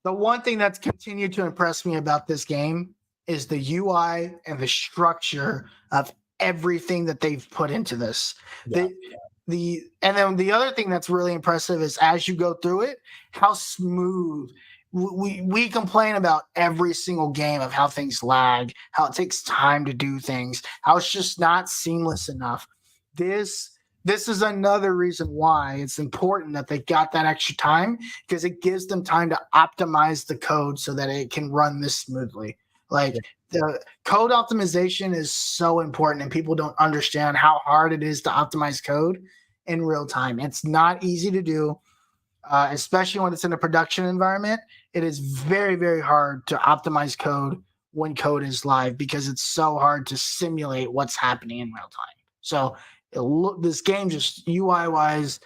Speaker 3: one thing that's continued to impress me about this game is the UI and the structure of everything that they've put into this. And then the other thing that's really impressive is as you go through it, how smooth. We complain about every single game of how things lag, how it takes time to do things, how it's just not seamless enough. This is another reason why it's important that they got that extra time, because it gives them time to optimize the code so that it can run this smoothly. Like, the code optimization is so important, and people don't understand how hard it is to optimize code in real time. It's not easy to do, especially when it's in a production environment. It is very, very hard to optimize code when code is live because it's so hard to simulate what's happening in real time. So this game, just UI wise,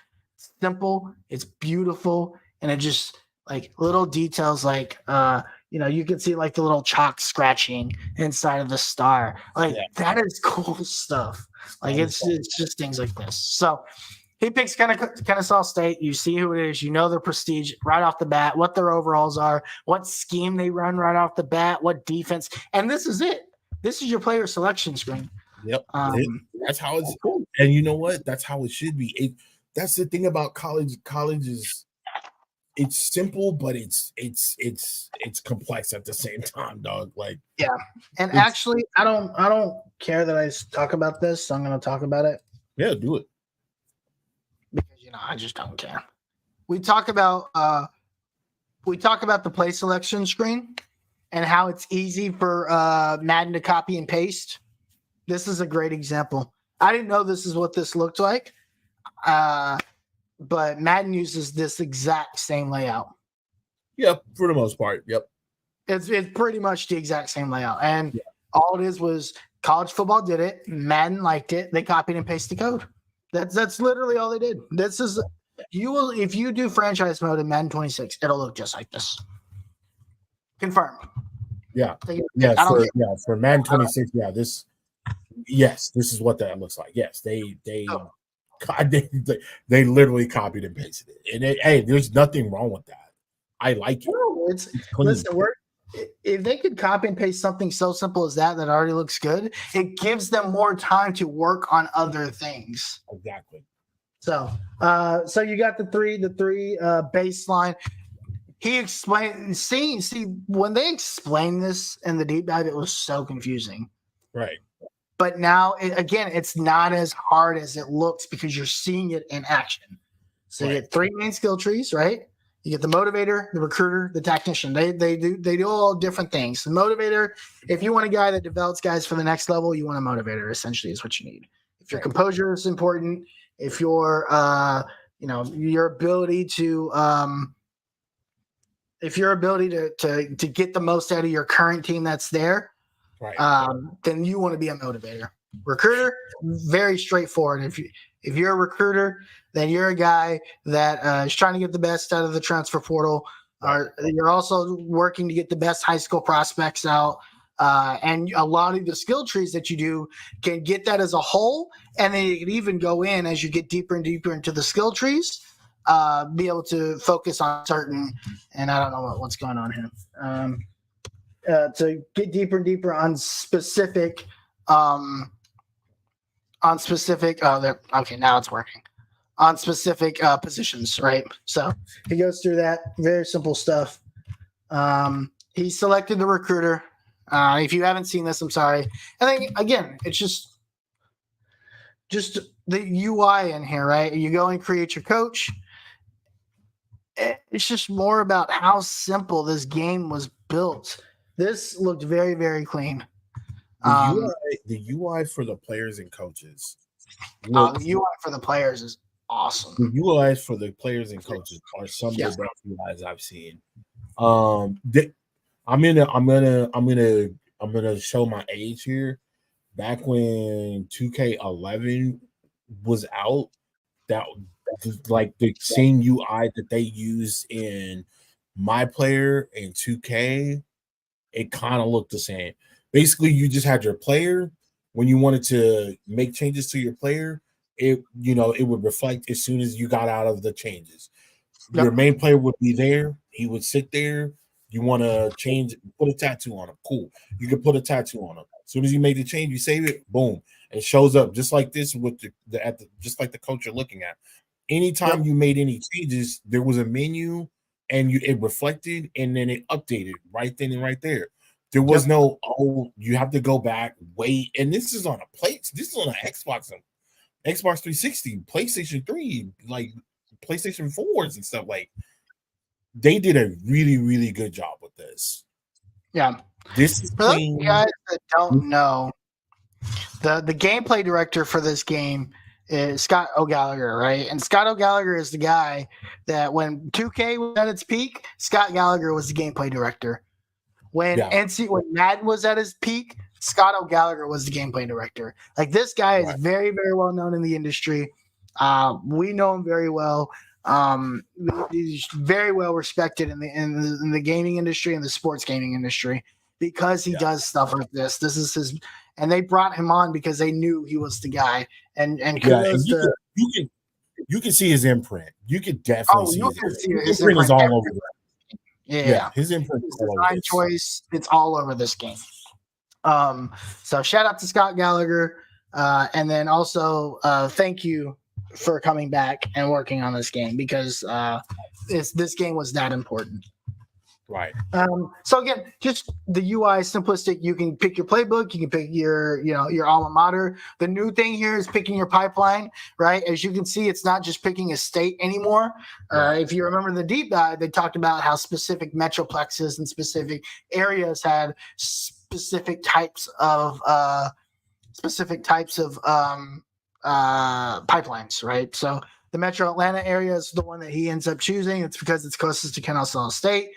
Speaker 3: simple, it's beautiful, and it just like little details like you can see like the little chalk scratching inside of the star. Like that is cool stuff. Like it's just things like this. So he picks Kennesaw State. You see who it is. You know their prestige right off the bat, what their overalls are, what scheme they run right off the bat, what defense. And this is it. This is your player selection screen.
Speaker 4: Yep. That's how it's cool. And you know what? That's how it should be. That's the thing about college. College is it's simple, but it's complex at the same time, dog. Like,
Speaker 3: yeah. And actually, I don't care that I talk about this, so I'm gonna talk about it.
Speaker 4: Yeah, do it.
Speaker 3: Because I just don't care. We talk about the play selection screen and how it's easy for Madden to copy and paste. This is a great example. I didn't know this is what this looked like, but Madden uses this exact same layout.
Speaker 4: Yep, for the most part. Yep.
Speaker 3: It's pretty much the exact same layout. And all it is was college football did it. Madden liked it. They copied and pasted the code. That's literally all they did. This is if you do franchise mode in Madden 26, it'll look just like this. Confirmed.
Speaker 4: Yeah. For Madden 26, this is what that looks like. Yes, they literally copied and pasted it. And there's nothing wrong with that. I like it.
Speaker 3: No, listen, if they could copy and paste something so simple as that already looks good, it gives them more time to work on other things.
Speaker 4: Exactly.
Speaker 3: So you got the three baseline. He explained. See, when they explained this in the deep dive, it was so confusing.
Speaker 4: Right.
Speaker 3: But now, again, it's not as hard as it looks because you're seeing it in action. So you get three main skill trees, right? You get the motivator, the recruiter, the tactician. They do all different things. The motivator, if you want a guy that develops guys for the next level, you want a motivator. Essentially, is what you need. If your composure is important, if your your ability to to get the most out of your current team that's there, then you want to be a motivator. Recruiter, very straightforward. If you're a recruiter, then you're a guy that is trying to get the best out of the transfer portal. You're also working to get the best high school prospects out. And a lot of the skill trees that you do can get that as a whole. And then you can even go in as you get deeper and deeper into the skill trees, be able to focus on certain, and I don't know what's going on here. To get deeper and deeper on specific, okay, now it's working. On specific positions, right? So he goes through that. Very simple stuff. He selected the recruiter. If you haven't seen this, I'm sorry. I think, again, it's just the UI in here, right? You go and create your coach. It's just more about how simple this game was built. This looked very, very clean.
Speaker 4: The UI for the players and coaches.
Speaker 3: The UI for the players is awesome.
Speaker 4: The UIs for the players and coaches are some of the best UIs I've seen. I'm gonna show my age here. Back when 2K11 was out, that like the same UI that they use in My Player and 2K, it kind of looked the same. Basically, you just had your player. When you wanted to make changes to your player, it would reflect as soon as you got out of the changes. Yep. Your main player would be there. He would sit there. You want to change, put a tattoo on him. Cool. You can put a tattoo on him. As soon as you make the change, you save it. Boom. It shows up just like this with just like the coach you're looking at. Anytime you made any changes, there was a menu and it reflected and then it updated right then and right there. There was no, you have to go back, wait. And this is on a plate. This is on an Xbox 360, PlayStation 3, like PlayStation 4s and stuff. Like, they did a really, really good job with this.
Speaker 3: Yeah.
Speaker 4: This is
Speaker 3: for those guys that don't know, the gameplay director for this game is Scott O'Gallagher, right? And Scott O'Gallagher is the guy that when 2K was at its peak, Scott Gallagher was the gameplay director. When Madden was at his peak, Scott O'Gallagher was the gameplay director. Like, this guy is very, very well known in the industry. We know him very well. He's very well respected in the gaming industry and the sports gaming industry because he does stuff like this. This is his, and they brought him on because they knew he was the guy. And
Speaker 4: you can see his imprint. You could definitely see his
Speaker 3: imprint
Speaker 4: is all over.
Speaker 3: Yeah,
Speaker 4: his imprint.
Speaker 3: His design choice. It's all over this game. So shout out to Scott Gallagher, and then also thank you for coming back and working on this game because this game was that important.
Speaker 4: Right.
Speaker 3: So again, just the UI is simplistic. You can pick your playbook. You can pick your alma mater. The new thing here is picking your pipeline, right? As you can see, it's not just picking a state anymore. If you remember the deep dive, they talked about how specific metroplexes and specific areas had specific types of pipelines, right? So the Metro Atlanta area is the one that he ends up choosing. It's because it's closest to Kennesaw State.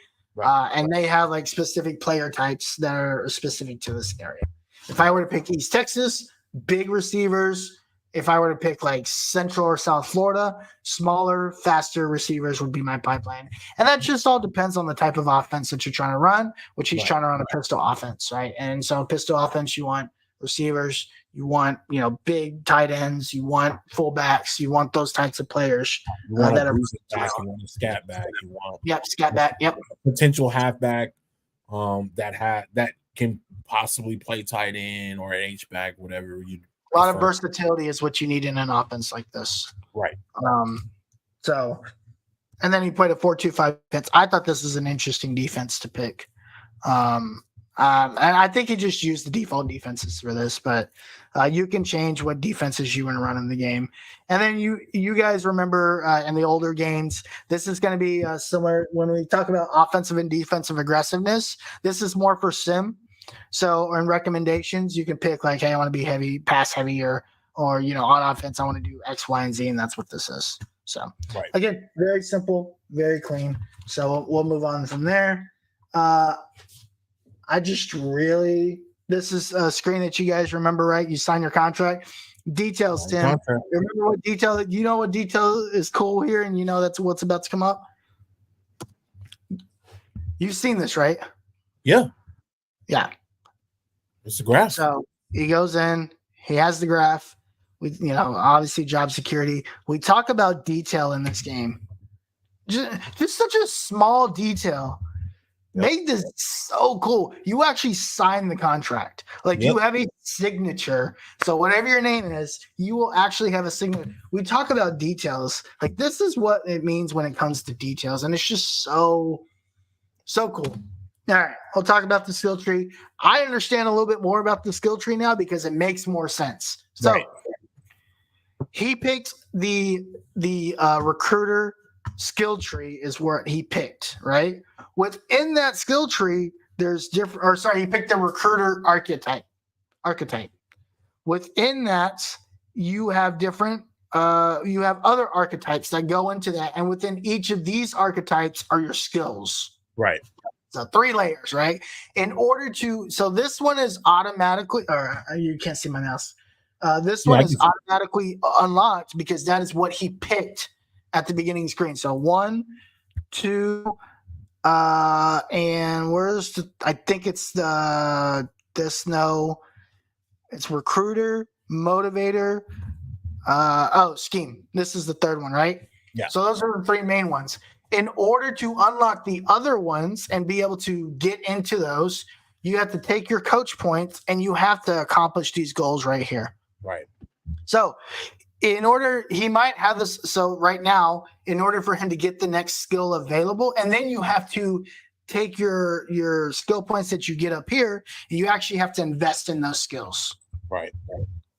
Speaker 3: And they have like specific player types that are specific to this area. If I were to pick East Texas, big receivers. If I were to pick like Central or South Florida, smaller, faster receivers would be my pipeline. And that just all depends on the type of offense that you're trying to run, which he's trying to run a pistol offense, right? And so pistol offense, you want receivers, you want, big tight ends, you want fullbacks, you want those types of players that are
Speaker 4: back, you want a scat back, you want
Speaker 3: scat back,
Speaker 4: potential halfback that can possibly play tight end or an H back, whatever you
Speaker 3: A lot of versatility is what you need in an offense like this.
Speaker 4: Right.
Speaker 3: So, and then he played a 4-2-5 defense. I thought this was an interesting defense to pick. And I think he just used the default defenses for this, but you can change what defenses you want to run in the game. And then you guys remember in the older games, this is going to be similar when we talk about offensive and defensive aggressiveness. This is more for sim. So in recommendations, you can pick like, hey, I want to be heavy, pass heavy, or on offense, I want to do X, Y, and Z, and that's what this is. So Again, very simple, very clean. So we'll move on from there. This is a screen that you guys remember, right? You sign your contract. Details, Tim. Remember what detail? You know what detail is cool here, and you know that's what's about to come up. You've seen this, right?
Speaker 4: Yeah.
Speaker 3: Yeah.
Speaker 4: It's a graph.
Speaker 3: So he goes in. He has the graph. We, obviously job security. We talk about detail in this game. Just such a small detail. Made this so cool. You actually sign the contract. Like you have a signature. So whatever your name is, you will actually have a signature. We talk about details. Like this is what it means when it comes to details. And it's just so cool. All right. We'll talk about the skill tree. I understand a little bit more about the skill tree now because it makes more sense. So he picked the recruiter skill tree is what he picked, right? Within that skill tree, there's different, he picked the recruiter archetype. Within that, you have different, you have other archetypes that go into that. And within each of these archetypes are your skills.
Speaker 4: Right.
Speaker 3: So 3 layers, right? So this one is automatically, or you can't see my mouse. This one is automatically unlocked because that is what he picked at the beginning screen. So 1, 2, and where's I think it's it's recruiter, motivator, scheme. This is the 3rd one, right?
Speaker 4: Yeah.
Speaker 3: So those are the 3 main ones. In order to unlock the other ones and be able to get into those, you have to take your coach points and you have to accomplish these goals right here.
Speaker 4: Right.
Speaker 3: So he might have this. So right now, in order for him to get the next skill available, and then you have to take your skill points that you get up here, and you actually have to invest in those skills.
Speaker 4: Right.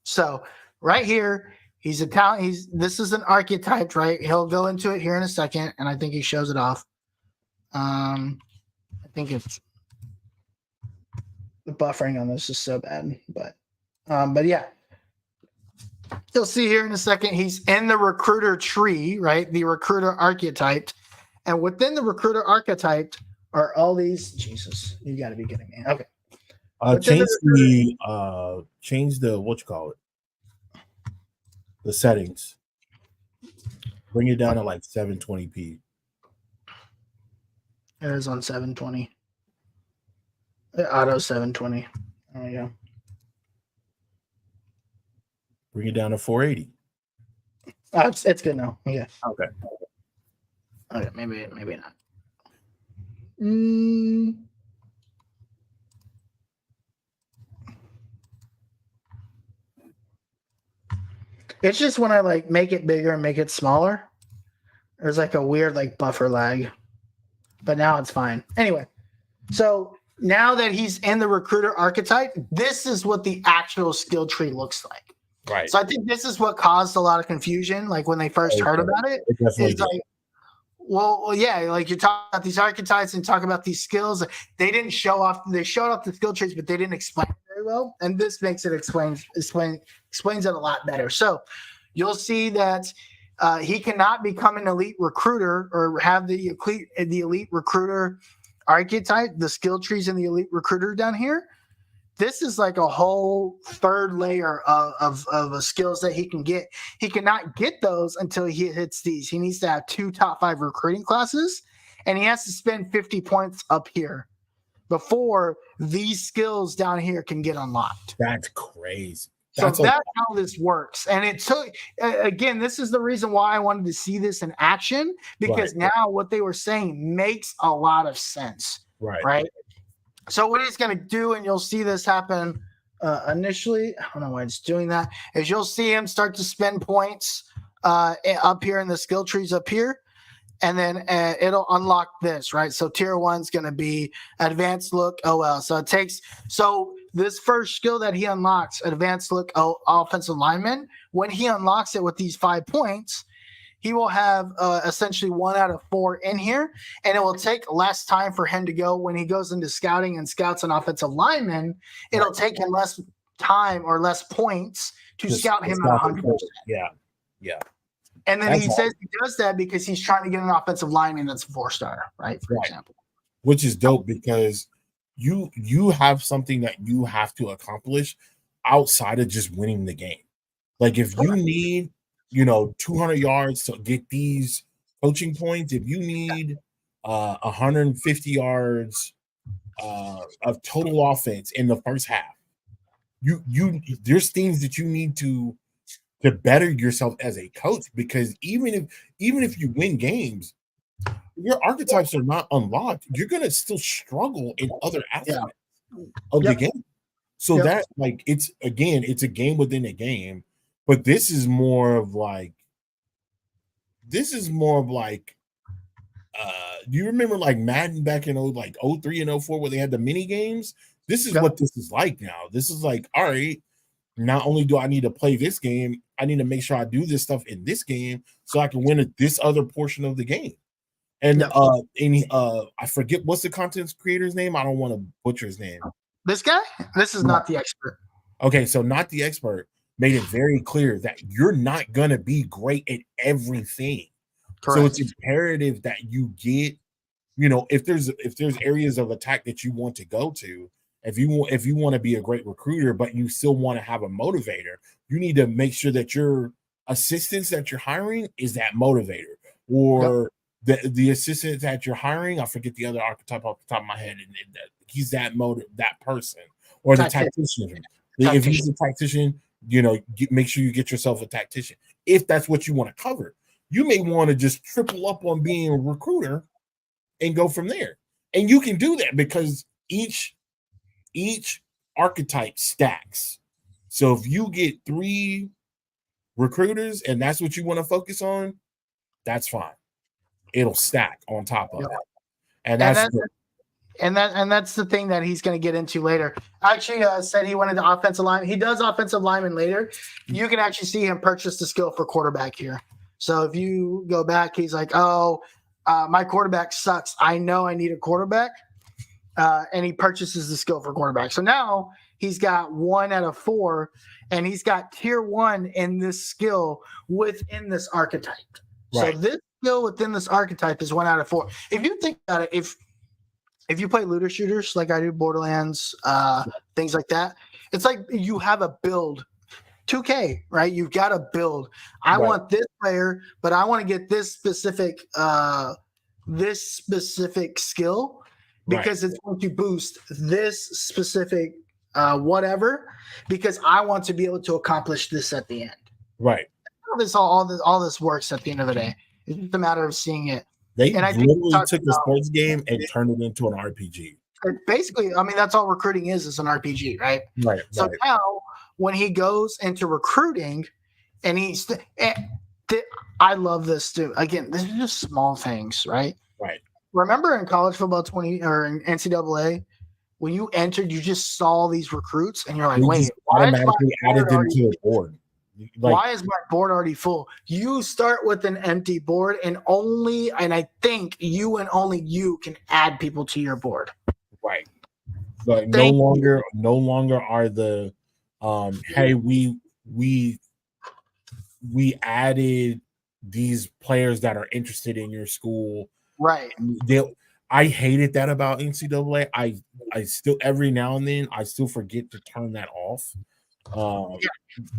Speaker 3: So right here, this is an archetype, right? He'll go into it here in a second, and I think he shows it off. I think it's the buffering on this is so bad, but yeah. You'll see here in a second, he's in the recruiter tree, right? The recruiter archetype. And within the recruiter archetype are all these. Jesus, you got to be kidding me. Okay.
Speaker 4: Change the what you call it? The settings. Bring it down to like 720p.
Speaker 3: It is on 720. Auto 720. There you go.
Speaker 4: Bring it down to 480.
Speaker 3: It's good now. Yeah.
Speaker 4: Okay.
Speaker 3: Okay. Maybe not. It's just when I make it bigger and make it smaller, there's a weird buffer lag. But now it's fine. Anyway, so now that he's in the recruiter archetype, this is what the actual skill tree looks like.
Speaker 4: Right.
Speaker 3: So I think this is what caused a lot of confusion, when they first heard about it. It's you talk about these archetypes and talk about these skills. They didn't show off. They showed off the skill trees, but they didn't explain it very well. And this makes it explains it a lot better. So you'll see that he cannot become an elite recruiter or have the elite recruiter archetype, the skill trees in the elite recruiter down here. This is a whole 3rd layer of skills that he can get. He cannot get those until he hits these. He needs to have 2 top 5 recruiting classes, and he has to spend 50 points up here before these skills down here can get unlocked.
Speaker 4: That's crazy.
Speaker 3: That's how this works. And it took, again, this is the reason why I wanted to see this in action, because now what they were saying makes a lot of sense. Right. So what he's going to do, and you'll see this happen initially. I don't know why it's doing that. Is you'll see him start to spend points up here in the skill trees up here. And then it'll unlock this, right? So tier 1's going to be advanced look OL. So this first skill that he unlocks, advanced look offensive lineman, when he unlocks it with these 5 points, he will have essentially 1 out of 4 in here, and it will take less time for him to go when he goes into scouting and scouts an offensive lineman. It'll take him less time or less points to scout him at 100%.
Speaker 4: Yeah.
Speaker 3: And then he says he does that because he's trying to get an offensive lineman that's a 4-star, right? For example.
Speaker 4: Which is dope because you have something that you have to accomplish outside of just winning the game. Like if you need, 200 yards to get these coaching points, if you need 150 yards of total offense in the first half, there's things that you need to better yourself as a coach, because even if you win games, your archetypes are not unlocked. You're gonna still struggle in other aspects of the game. So that it's a game within a game, but this is more of like do you remember like Madden back in 03 and 04 where they had the mini games? This is what this is like now. This is like, all right, not only do I need to play this game, I need to make sure I do this stuff in this game so I can win at this other portion of the game. And I forget what's the content creator's name. I don't want to butcher his name.
Speaker 3: This guy? This is not the expert.
Speaker 4: Okay, so Not the Expert made it very clear that you're not gonna be great at everything. Correct. So it's imperative that you get, if there's areas of attack that you want to go to. If you want to be a great recruiter, but you still want to have a motivator, you need to make sure that your assistants that you're hiring is that motivator, or the assistant that you're hiring. I forget the other archetype off the top of my head, and he's that person, or the tactician. If he's a tactician, make sure you get yourself a tactician. If that's what you want to cover, you may want to just triple up on being a recruiter and go from there. And you can do that because each archetype stacks. So if you get 3 recruiters and that's what you want to focus on, that's fine. It'll stack on top of it. And that's the thing that he's going to get into later. Actually, said he wanted the offensive line. He does offensive lineman later. You can actually see him purchase the skill for quarterback here. So if you go back, he's like, my quarterback sucks. I know I need a quarterback. And he purchases the skill for quarterback. So now he's got 1 out of 4, and he's got tier 1 in this skill within this archetype. Right. So this skill within this archetype is 1 out of 4. If you think about it, if you play looter shooters like I do, Borderlands, things like that, it's like you have a build. 2K, right? You've got a build. I want this player, but I want to get this specific skill. Because it's going to boost this specific whatever, because I want to be able to accomplish this at the end. Right. All this works at the end of the day. It's just a matter of seeing it. They literally took a sports game and turned it into an RPG.
Speaker 3: Basically, that's all recruiting is an RPG, right? Right. So now when he goes into recruiting and I love this too. Again, this is just small things, right? Right. Remember in college football 20 or in NCAA, when you entered, you just saw these recruits and you're like, wait,
Speaker 4: automatically added them to a board.
Speaker 3: Why is my board already full? You start with an empty board, and I think you and only you can add people to your board.
Speaker 4: Right. But no longer are the hey, we added these players that are interested in your school. Right. I hated that about NCAA. I still every now and then I still forget to turn that off.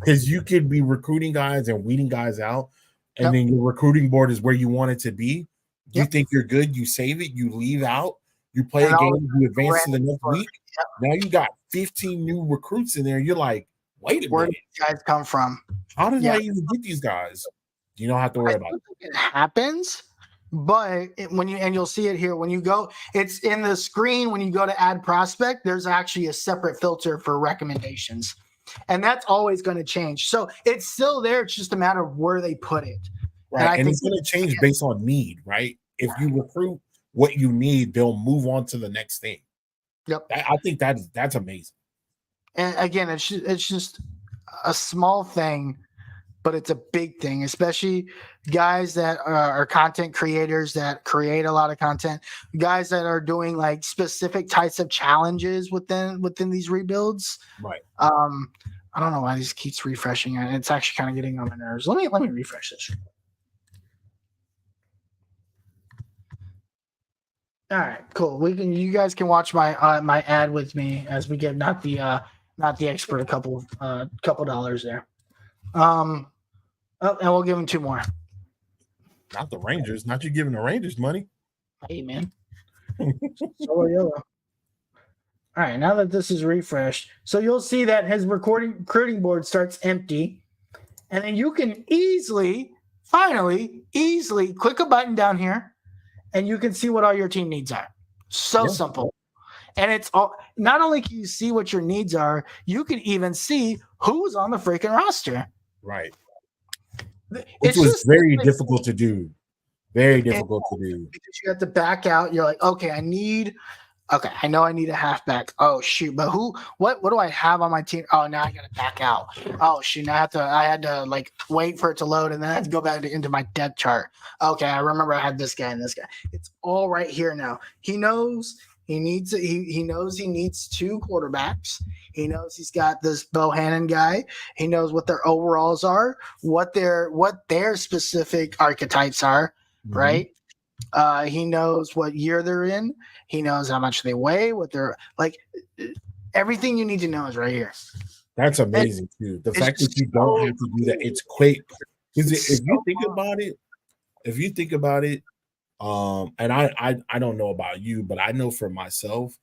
Speaker 4: Because you could be recruiting guys and weeding guys out, and then your recruiting board is where you want it to be. You think you're good, you save it, you leave out, you play a game, you advance to the next week. Now you got 15 new recruits in there. You're like, wait a minute.
Speaker 3: Where did these guys come from?
Speaker 4: How did I even get these guys? You don't have to worry about it.
Speaker 3: It happens But you'll see it here when you go, it's in the screen when you go to add prospect. There's actually a separate filter for recommendations, and that's always going to change. So it's still there. It's just a matter of where they put it.
Speaker 4: Right, and it's going to change based on need. Right, if you recruit what you need, they'll move on to the next thing.
Speaker 3: Yep,
Speaker 4: I think that's amazing.
Speaker 3: And again, it's just a small thing, but it's a big thing, especially guys that are content creators that create a lot of content, guys that are doing like specific types of challenges within these rebuilds.
Speaker 4: Right.
Speaker 3: I don't know why this keeps refreshing, and it's actually kind of getting on my nerves. Let me refresh this. All right, cool. You guys can watch my my ad with me as we give not the expert a couple dollars there. And we'll give him 2 more.
Speaker 4: Not the Rangers. Not you giving the Rangers money.
Speaker 3: Hey, man. Solo yellow. All right, now that this is refreshed, so you'll see that his recruiting board starts empty, and then you can easily click a button down here, and you can see what all your team needs are. So simple. And it's all, not only can you see what your needs are, you can even see who's on the freaking roster.
Speaker 4: Right. Which was very difficult to do. Very difficult to do.
Speaker 3: Because you have to back out. You're like, okay, I know I need a halfback. Oh shoot, but what do I have on my team? Oh, now I gotta back out. Oh shoot, now I had to like wait for it to load, and then I had to go back into my depth chart. Okay, I remember I had this guy and this guy. It's all right here now. He knows he needs 2 quarterbacks. He knows he's got this Bohannon guy. He knows what their overalls are, what their specific archetypes are, right? He knows what year they're in. He knows how much they weigh, what they're like. Everything you need to know is right here.
Speaker 4: That's amazing too. The fact that you don't have to do that, it's quick. Because if you think about it, and I don't know about you, but I know for myself,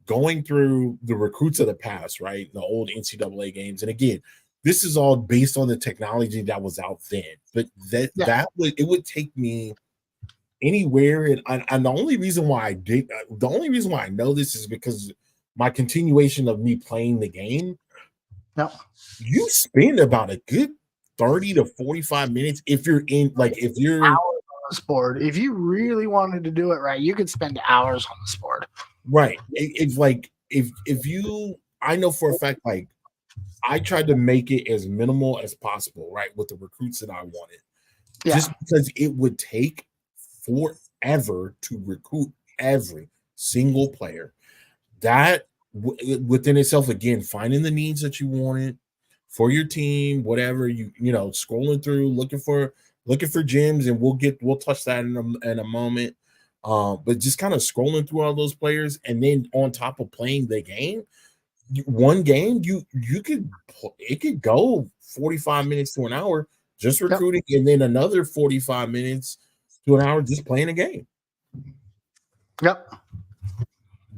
Speaker 4: going through the recruits of the past, right? The old NCAA games. And again, this is all based on the technology that was out then. But it would take me anywhere. And the only reason why I know this is because my continuation of me playing the game.
Speaker 3: No.
Speaker 4: You spend about a good 30 to 45 minutes if you're hours
Speaker 3: on this board. If you really wanted to do it right, you could spend hours on this board.
Speaker 4: Right. It's like if you, I know for a fact, like I tried to make it as minimal as possible, right, with the recruits that I wanted. Yeah. Just because it would take forever to recruit every single player. That within itself, again, finding the needs that you wanted for your team, whatever you scrolling through, looking for gyms, and we'll touch that in a moment. But just kind of scrolling through all those players, and then on top of playing the game, one game it could go 45 minutes to an hour just recruiting, and then another 45 minutes to an hour just playing a game.
Speaker 3: Yep.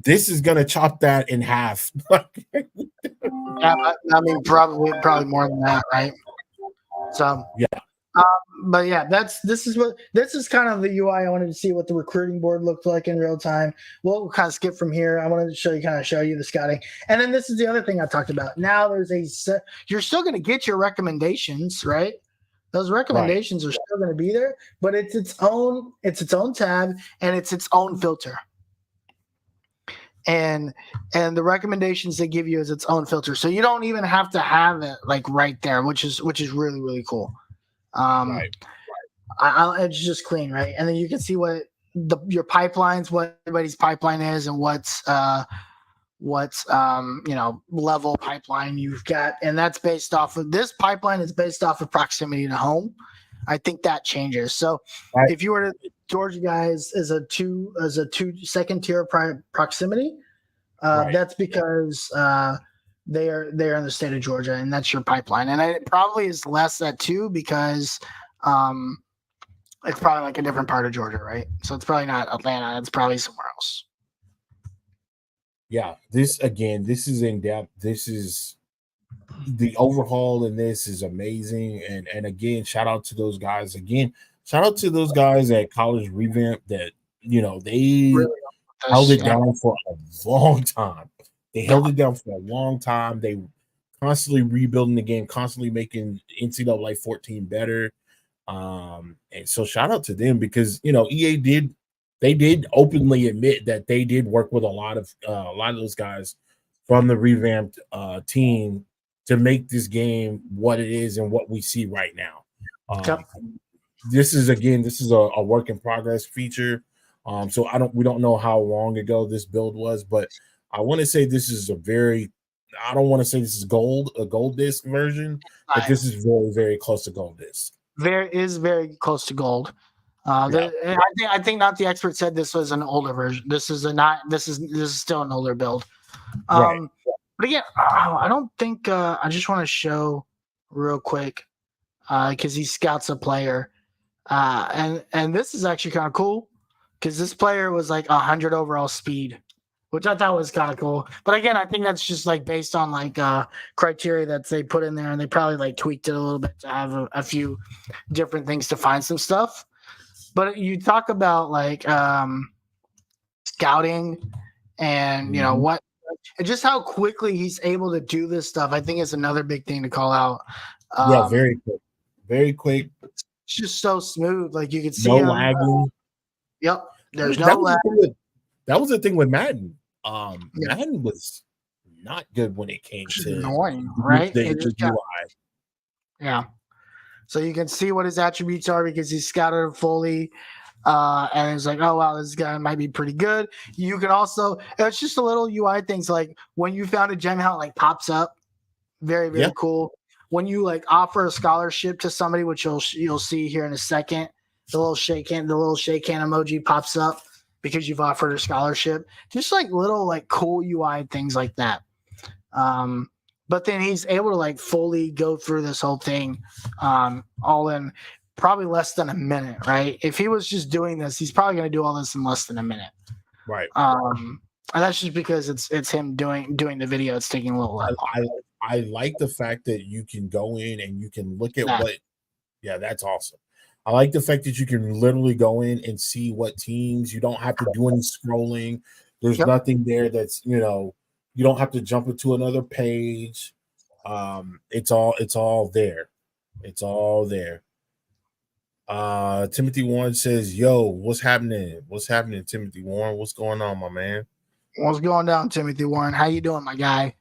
Speaker 4: This is gonna chop that in half.
Speaker 3: Yeah, I mean probably more than that, right? So
Speaker 4: yeah.
Speaker 3: But yeah, this is kind of the UI. I wanted to see what the recruiting board looked like in real time. We'll kind of skip from here. I wanted to show you the scouting, and then this is the other thing I talked about. Now you're still going to get your recommendations, right? Those recommendations are still going to be there, but it's its own tab and it's its own filter. And the recommendations they give you is its own filter, so you don't even have to have it like right there, which is really, really cool. It's just clean, right? And then you can see what your pipelines, what everybody's pipeline is, and what's level pipeline you've got, and that's based off of this pipeline is based off of proximity to home. I think that changes. So if you were to Georgia guys as a second tier proximity, that's because they're in the state of Georgia, and that's your pipeline. And it probably is less at 2 because it's probably like a different part of Georgia, right? So it's probably not Atlanta. It's probably somewhere else.
Speaker 4: Yeah, this is in depth. This is the overhaul, and this is amazing. And again, shout out to those guys. Again, shout out to those guys at College Revamp that they
Speaker 3: Really
Speaker 4: held it
Speaker 3: yeah.
Speaker 4: down for a long time. They held it down for a long time. They constantly rebuilding the game, constantly making NCAA 14 better. And so shout out to them because EA did openly admit that they did work with a lot of those guys from the revamped team to make this game what it is and what we see right now. This is a work in progress feature. So we don't know how long ago this build was, but I want to say this is I don't want to say this is a gold disc version, but this is very, very close to gold disc.
Speaker 3: Very close to gold. I think Not the Expert said this was an older version. This is still an older build.
Speaker 4: Right.
Speaker 3: But again, I don't think I just want to show real quick because he scouts a player, and this is actually kind of cool because this player was like 100 overall speed, which I thought was kind of cool. But again, I think that's just like based on like criteria that they put in there, and they probably like tweaked it a little bit to have a few different things to find some stuff. But you talk about like scouting and what and just how quickly he's able to do this stuff. I think is another big thing to call out.
Speaker 4: Very quick. Very quick.
Speaker 3: It's just so smooth. Like you can see
Speaker 4: no lagging.
Speaker 3: Yep. There's no lag.
Speaker 4: That was the thing with Madden. Madden was not good when it came to
Speaker 3: annoying, right?
Speaker 4: The UI.
Speaker 3: Yeah. So you can see what his attributes are because he's scouted it fully. And it's like, oh, wow, this guy might be pretty good. You can also, it's just a little UI things like when you found a gem, how it like pops up. Very, very cool. When you like offer a scholarship to somebody, which you'll see here in a second, the little shake hand emoji pops up because you've offered a scholarship. Just like little like cool UI things like that. But then he's able to like fully go through this whole thing all in probably less than a minute, right? If he was just doing this, he's probably going to do all this in less than a minute.
Speaker 4: Right.
Speaker 3: And that's just because it's him doing the video. It's taking a little while.
Speaker 4: I like the fact that you can go in and you can look at that's awesome. I like the fact that you can literally go in and see what teams. You don't have to do any scrolling. There's nothing there that's, you don't have to jump into another page. It's all there. It's all there. Timothy Warren says, yo, what's happening? What's happening, Timothy Warren? What's going on, my man?
Speaker 3: What's going down, Timothy Warren? How you doing, my guy?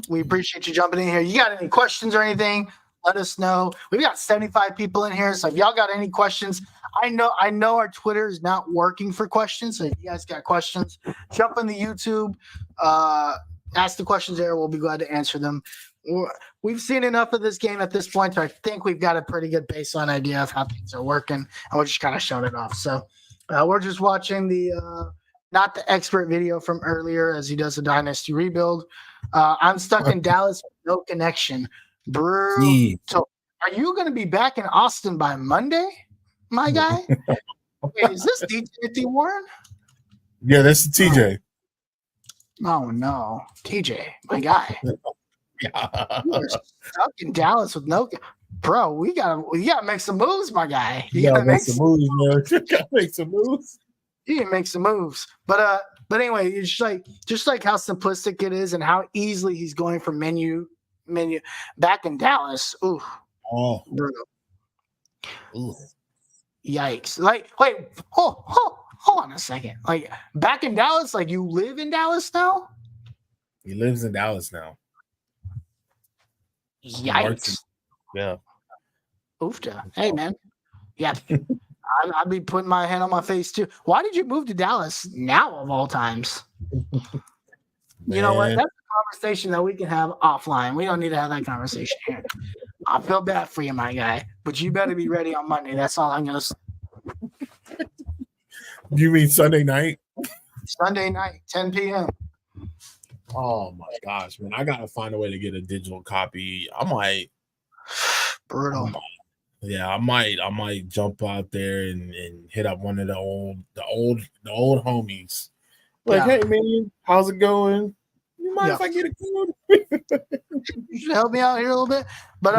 Speaker 3: We appreciate you jumping in here. You got any questions or anything? Let us know. We've got 75 people in here, so if y'all got any questions, I know our Twitter is not working for questions. So if you guys got questions, jump in the YouTube, ask the questions there. We'll be glad to answer them. We've seen enough of this game at this point, so I think we've got a pretty good baseline idea of how things are working, and we're just kind of showing it off. So we're just watching the Not the Expert video from earlier as he does a dynasty rebuild. I'm stuck in Dallas with no connection. Bro. So are you going to be back in Austin by Monday, my guy? Wait, is this TJ Warren?
Speaker 4: Yeah, that's the TJ.
Speaker 3: Oh no, TJ, my guy.
Speaker 4: Yeah.
Speaker 3: You are stuck in Dallas with no. Bro, we gotta make some moves, my guy.
Speaker 4: You gotta make some moves, man. You gotta make some moves.
Speaker 3: You can make some moves, but anyway, it's just like how simplistic it is and how easily he's going from menu back in Dallas. Ooh, brutal.
Speaker 4: Ooh.
Speaker 3: Yikes! Like, wait, hold on a second. Like back in Dallas, like you live in Dallas now?
Speaker 4: He lives in Dallas now.
Speaker 3: Yikes!
Speaker 4: Yeah.
Speaker 3: Oofta. Hey man. Yeah. I'd be putting my hand on my face too. Why did you move to Dallas now of all times? You know what? That's a conversation that we can have offline. We don't need to have that conversation here. I feel bad for you, my guy, but you better be ready on Monday. That's all I'm gonna say.
Speaker 4: You mean Sunday night?
Speaker 3: Sunday night, 10 p.m.
Speaker 4: Oh my gosh, man! I gotta find a way to get a digital copy. I might.
Speaker 3: Brutal.
Speaker 4: Yeah, I might jump out there and hit up one of the old homies. Like, hey man, how's it going? You mind if I get a code?
Speaker 3: You should help me out here a little bit. But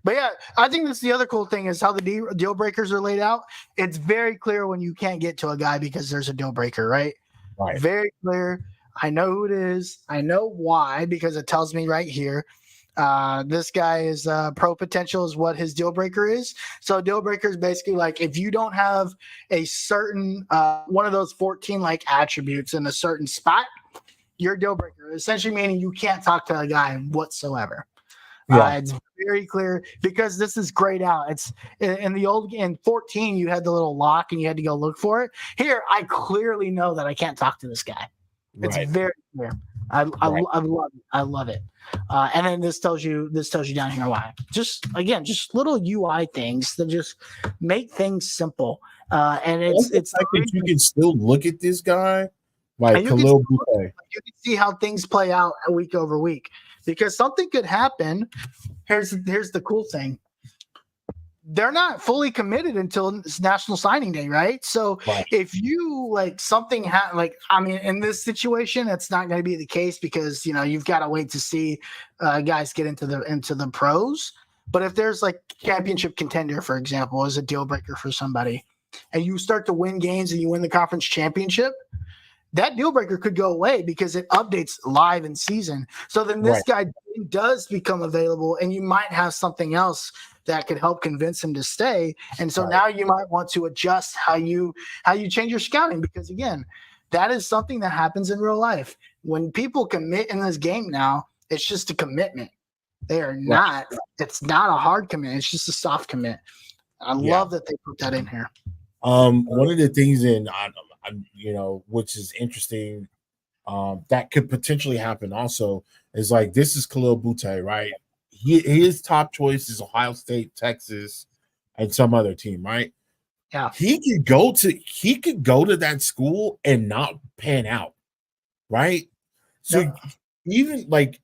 Speaker 3: But yeah, I think that's the other cool thing is how the deal breakers are laid out. It's very clear when you can't get to a guy because there's a deal breaker, right?
Speaker 4: Right.
Speaker 3: Very clear. I know who it is. I know why because it tells me right here. This guy is pro potential is what his deal breaker is. So deal breaker is basically like if you don't have a certain one of those 14 like attributes in a certain spot, you're deal breaker. Essentially meaning you can't talk to a guy whatsoever.
Speaker 4: Yeah.
Speaker 3: It's very clear because this is grayed out. It's in 14 you had the little lock and you had to go look for it. Here I clearly know that I can't talk to this guy. It's
Speaker 4: Right.
Speaker 3: very clear. I love it. I love it. And then this tells you down here why. Just little UI things that just make things simple. And it's
Speaker 4: like that you can still look at this guy like Khalil Boutte.
Speaker 3: You can see how things play out week over week because something could happen. Here's the cool thing. They're not fully committed until it's National Signing Day, right? So if you like something in this situation, it's not going to be the case because you've got to wait to see guys get into the pros. But if there's like championship contender, for example, is a deal breaker for somebody, and you start to win games and you win the conference championship, that deal breaker could go away because it updates live in season. So then this guy does become available, and you might have something else that could help convince him to stay. And so now you might want to adjust how you change your scouting because again, that is something that happens in real life. When people commit in this game now, it's just a commitment. They are not. It's not a hard commit. It's just a soft commit. I love that they put that in here.
Speaker 4: One of the things which is interesting, that could potentially happen also is like this is Khalil Boutte, right? His top choice is Ohio State, Texas, and some other team, right?
Speaker 3: Yeah.
Speaker 4: He could go to that school and not pan out, right? So even like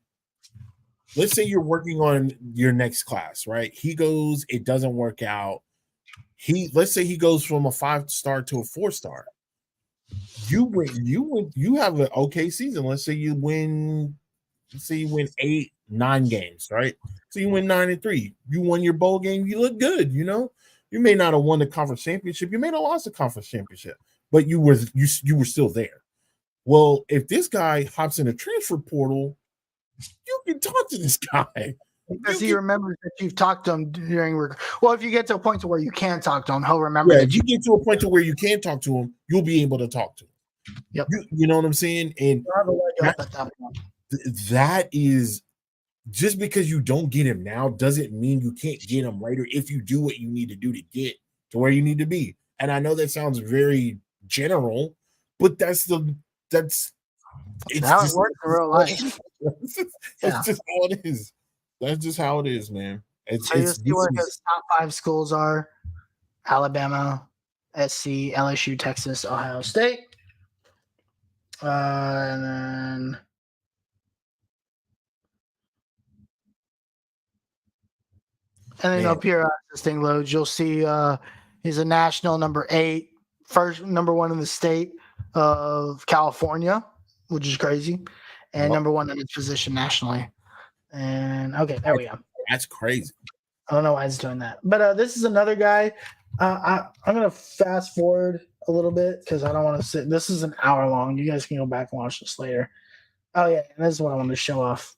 Speaker 4: let's say you're working on your next class, right? He goes, it doesn't work out. Let's say he goes from a 5-star to a 4-star. You have an okay season. Let's say you win 8-9 games, right? So you win 9-3. You won your bowl game. You look good. You may not have won the conference championship. You may not have lost the conference championship, but you were still there. Well, if this guy hops in a transfer portal, you can talk to this guy
Speaker 3: because he remembers that you've talked to him during work. Well, if you get to a point to where you can talk to him, he'll remember.
Speaker 4: Yeah, if you get to a point to where you can talk to him, you'll be able to talk to him.
Speaker 3: Yep.
Speaker 4: You know what I'm saying? And that is just because you don't get him now doesn't mean you can't get him later if you do what you need to do to get to where you need to be. And I know that sounds very general, but it's
Speaker 3: how it works in real life.
Speaker 4: That's just how it is. That's just how it is, man.
Speaker 3: You'll see where his top 5 schools are: Alabama, SC, LSU, Texas, Ohio State, and then up here as this thing loads, you'll see he's a national number 8, number 1 in the state of California, which is crazy, and number 1 in his position nationally. And okay, there we go.
Speaker 4: That's crazy.
Speaker 3: I don't know why it's doing that, but this is another guy. I'm gonna fast forward a little bit because I don't want to sit. This is an hour long. You guys can go back and watch this later. Oh yeah, and this is what I want to show off.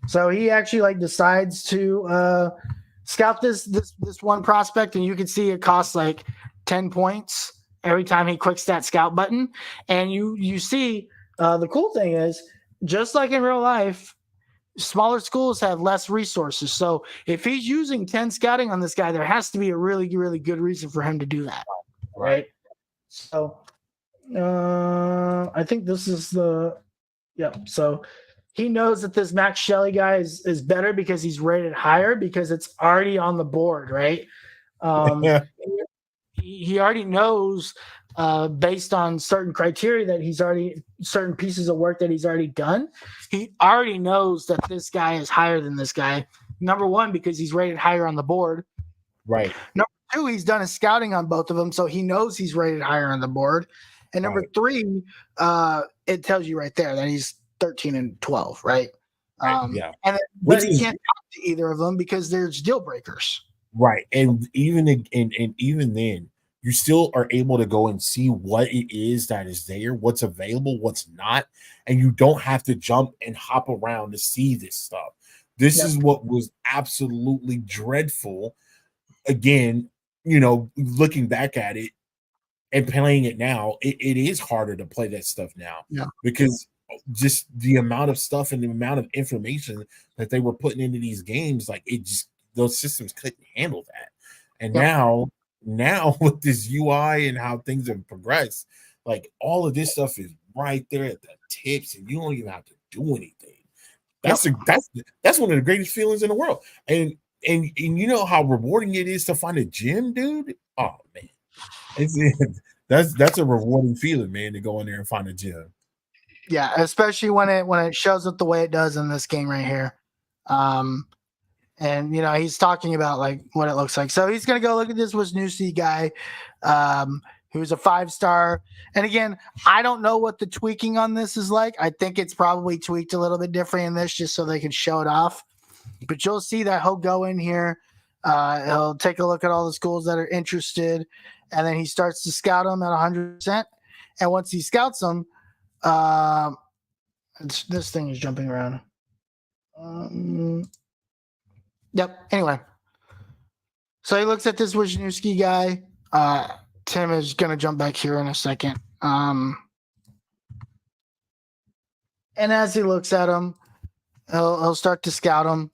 Speaker 3: So he actually decides to scout this one prospect, and you can see it costs like 10 points every time he clicks that scout button. And you see the cool thing is just like in real life, smaller schools have less resources. So if he's using 10 scouting on this guy, there has to be a really, really good reason for him to do that. Right. So I think this is so he knows that this Max Shelley guy is better because he's rated higher because it's already on the board. Right. He already knows based on certain criteria that certain pieces of work that he's already done. He already knows that this guy is higher than this guy. Number 1, because he's rated higher on the board.
Speaker 4: Right.
Speaker 3: Number 2, he's done his scouting on both of them, so he knows he's rated higher on the board. And number 3, it tells you right there that he's 13 and 12, right? And then, but he can't talk to either of them because there's deal breakers.
Speaker 4: Right. And even then, you still are able to go and see what it is that is there, what's available, what's not, and you don't have to jump and hop around to see this stuff. This is what was absolutely dreadful. Again, looking back at it and playing it now, it is harder to play that stuff now because just the amount of stuff and the amount of information that they were putting into these games, like those systems couldn't handle that. And now with this UI and how things have progressed, like all of this stuff is right there at the tips, and you don't even have to do anything. That's one of the greatest feelings in the world. And you know how rewarding it is to find a gem, dude. Oh man, that's a rewarding feeling, man, to go in there and find a gem.
Speaker 3: Yeah, especially when it shows up the way it does in this game right here. And he's talking about like what it looks like. So he's gonna go look at this Wisniewski guy, who's a 5-star. And again, I don't know what the tweaking on this is like. I think it's probably tweaked a little bit different in this just so they can show it off. But you'll see that he'll go in here, he'll take a look at all the schools that are interested, and then he starts to scout them at 100%. And once he scouts them, this thing is jumping around. Yep. Anyway, so he looks at this Wisniewski guy. Tim is going to jump back here in a second. And as he looks at him, he'll start to scout him,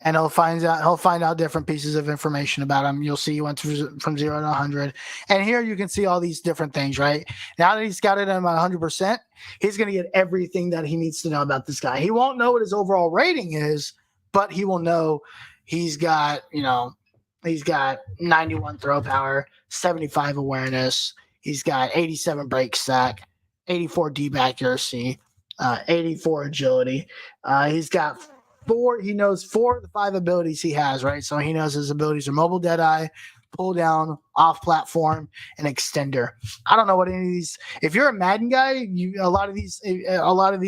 Speaker 3: and he'll find out different pieces of information about him. You'll see he went from 0 to 100, and here you can see all these different things. Right now that he's scouted him at 100%, he's going to get everything that he needs to know about this guy. He won't know what his overall rating is, but he will know. He's got 91 throw power, 75 awareness. He's got 87 break stack, 84 deep accuracy, 84 agility. He's got 4. He knows 4 of the 5 abilities he has, right? So he knows his abilities are mobile deadeye, pull down, off platform, and extender. I don't know what any of these. If you're a Madden guy, a lot of these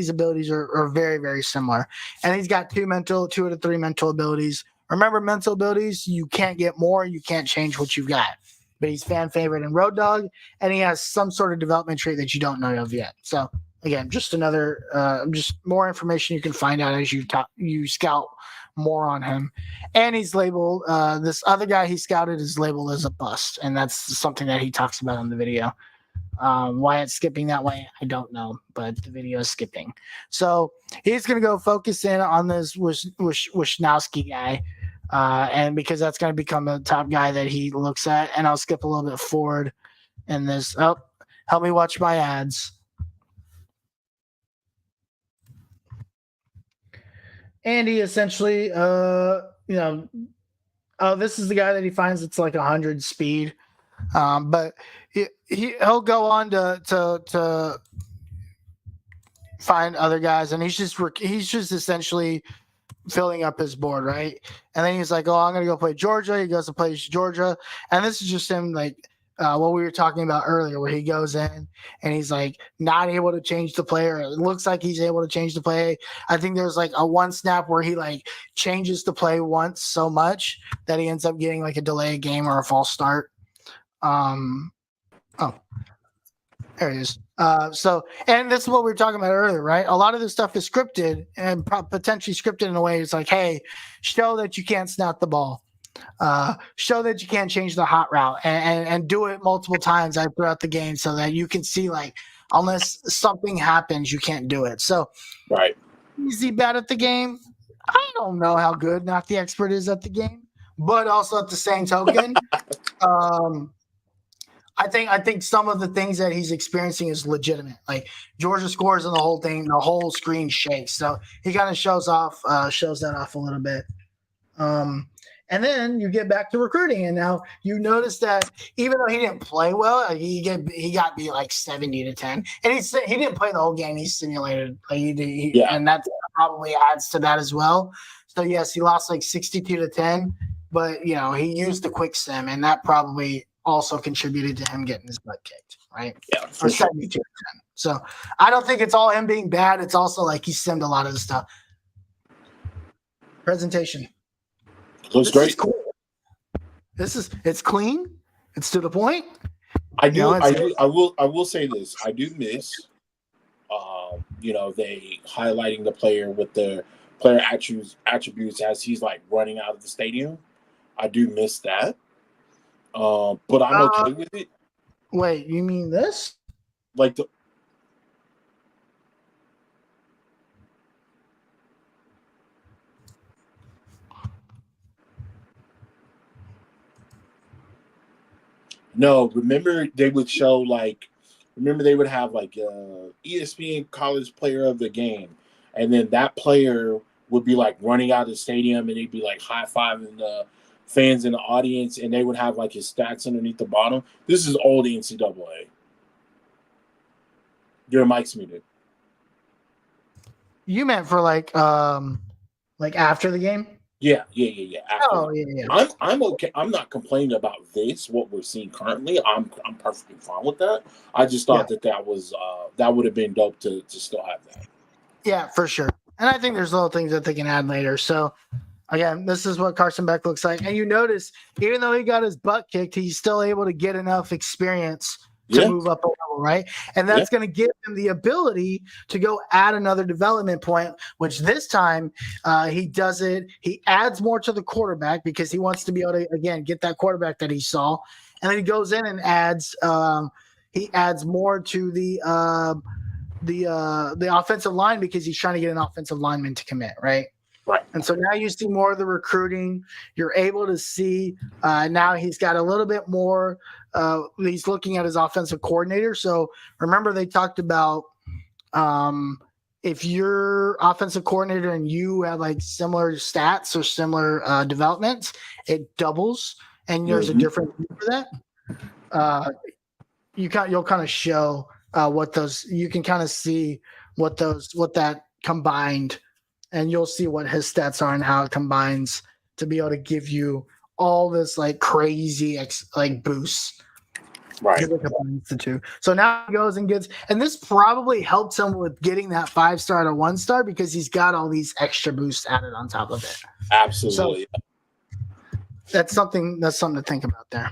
Speaker 3: abilities are very, very similar. And he's got 2 out of 3 mental abilities. Remember, mental abilities, you can't get more. You can't change what you've got. But he's fan favorite in Road Dogg, and he has some sort of development trait that you don't know of yet. So, again, just more information you can find out as you scout more on him. And he's labeled, this other guy he scouted is labeled as a bust, and that's something that he talks about in the video. Why it's skipping that way, I don't know, but the video is skipping. So he's going to go focus in on this Wisniewski guy, and because that's going to become the top guy that he looks at. And I'll skip a little bit forward in this. Oh, help me watch my ads. And he essentially, this is the guy that he finds it's like 100 speed. But he'll go on to find other guys, and he's just essentially filling up his board, right? And then he's like, "Oh, I'm gonna go play Georgia." He goes to play Georgia, and this is just him like what we were talking about earlier, where he goes in and he's like not able to change the player. It looks like he's able to change the play. I think there's like a one snap where he like changes the play once so much that he ends up getting like a delay game or a false start. There it is. And this is what we were talking about earlier, right? A lot of this stuff is scripted and potentially scripted in a way. It's like, hey, show that you can't snap the ball. Show that you can't change the hot route and do it multiple times throughout the game so that you can see, like, unless something happens, you can't do it. So,
Speaker 6: right.
Speaker 3: Is he bad at the game? I don't know how good Not the Expert is at the game, but also at the same token, I think some of the things that he's experiencing is legitimate. Like Georgia scores and the whole thing, the whole screen shakes. So he kind of shows that off a little bit. And then you get back to recruiting, and now you notice that even though he didn't play well, he got beat like 70-10, and he didn't play the whole game. He simulated, and that probably adds to that as well. So yes, he lost like 62-10, but he used the quick sim, and that probably also contributed to him getting his butt kicked, right?
Speaker 6: Yeah,
Speaker 3: for 72-10. So I don't think it's all him being bad. It's also like he simmed a lot of the stuff. Presentation.
Speaker 6: Looks
Speaker 3: This
Speaker 6: great.
Speaker 3: is cool. It's clean. It's to the point.
Speaker 6: I do.
Speaker 3: You know,
Speaker 6: I will say this. I do miss, they highlighting the player with the player attributes as he's like running out of the stadium. I do miss that. But I'm okay with it.
Speaker 3: Wait, you mean this?
Speaker 6: Like the. No, remember they would show they would have ESPN College Player of the Game, and then that player would be like running out of the stadium, and they'd be like high fiving the fans in the audience, and they would have like his stats underneath the bottom. This is old NCAA. Your mic's muted.
Speaker 3: You meant for like after the game?
Speaker 6: Yeah. After
Speaker 3: Oh, yeah.
Speaker 6: I'm okay. I'm not complaining about this. What we're seeing currently, I'm perfectly fine with that. I just thought that was that would have been dope to still have that.
Speaker 3: Yeah, for sure. And I think there's little things that they can add later. So again, this is what Carson Beck looks like. And you notice, even though he got his butt kicked, he's still able to get enough experience to move up a level, right? And that's going to give him the ability to go add another development point, which this time he does it. He adds more to the quarterback because he wants to be able to, again, get that quarterback that he saw. And then he goes in and adds more to the offensive line because he's trying to get an offensive lineman to commit, right?
Speaker 6: Right.
Speaker 3: And so now you see more of the recruiting. You're able to see now he's got a little bit more. He's looking at his offensive coordinator. So remember they talked about if your offensive coordinator and you have like similar stats or similar developments, it doubles, and there's a different for that. You'll kind of show what those. You can kind of see what that combined. And you'll see what his stats are and how it combines to be able to give you all this like crazy boosts.
Speaker 6: Right.
Speaker 3: The two. So now he goes and gets, and this probably helps him with getting that 5-star to 1-star because he's got all these extra boosts added on top of it.
Speaker 6: Absolutely.
Speaker 3: So that's something to think about there.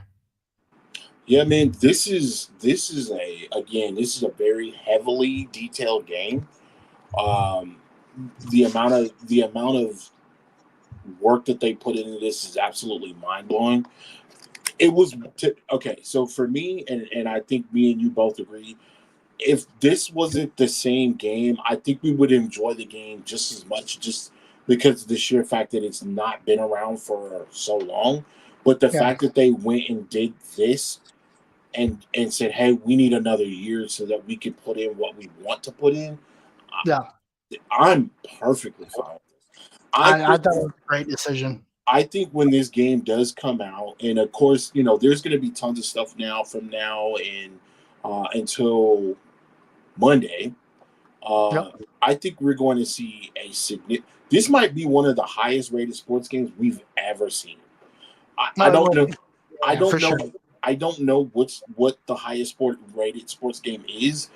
Speaker 6: Yeah, man. This is a very heavily detailed game. The amount of work that they put into this is absolutely mind-blowing. So for me, and I think me and you both agree, if this wasn't the same game, I think we would enjoy the game just as much, just because of the sheer fact that it's not been around for so long. But the fact that they went and did this and said, hey, we need another year so that we can put in what we want to put in.
Speaker 3: Yeah.
Speaker 6: I'm perfectly fine with this.
Speaker 3: I thought it was a great decision.
Speaker 6: I think when this game does come out, and of course, there's going to be tons of stuff from now and until Monday. I think we're going to see this might be one of the highest rated sports games we've ever seen. I don't know. I don't know. Sure. I don't know what the highest rated sports game is.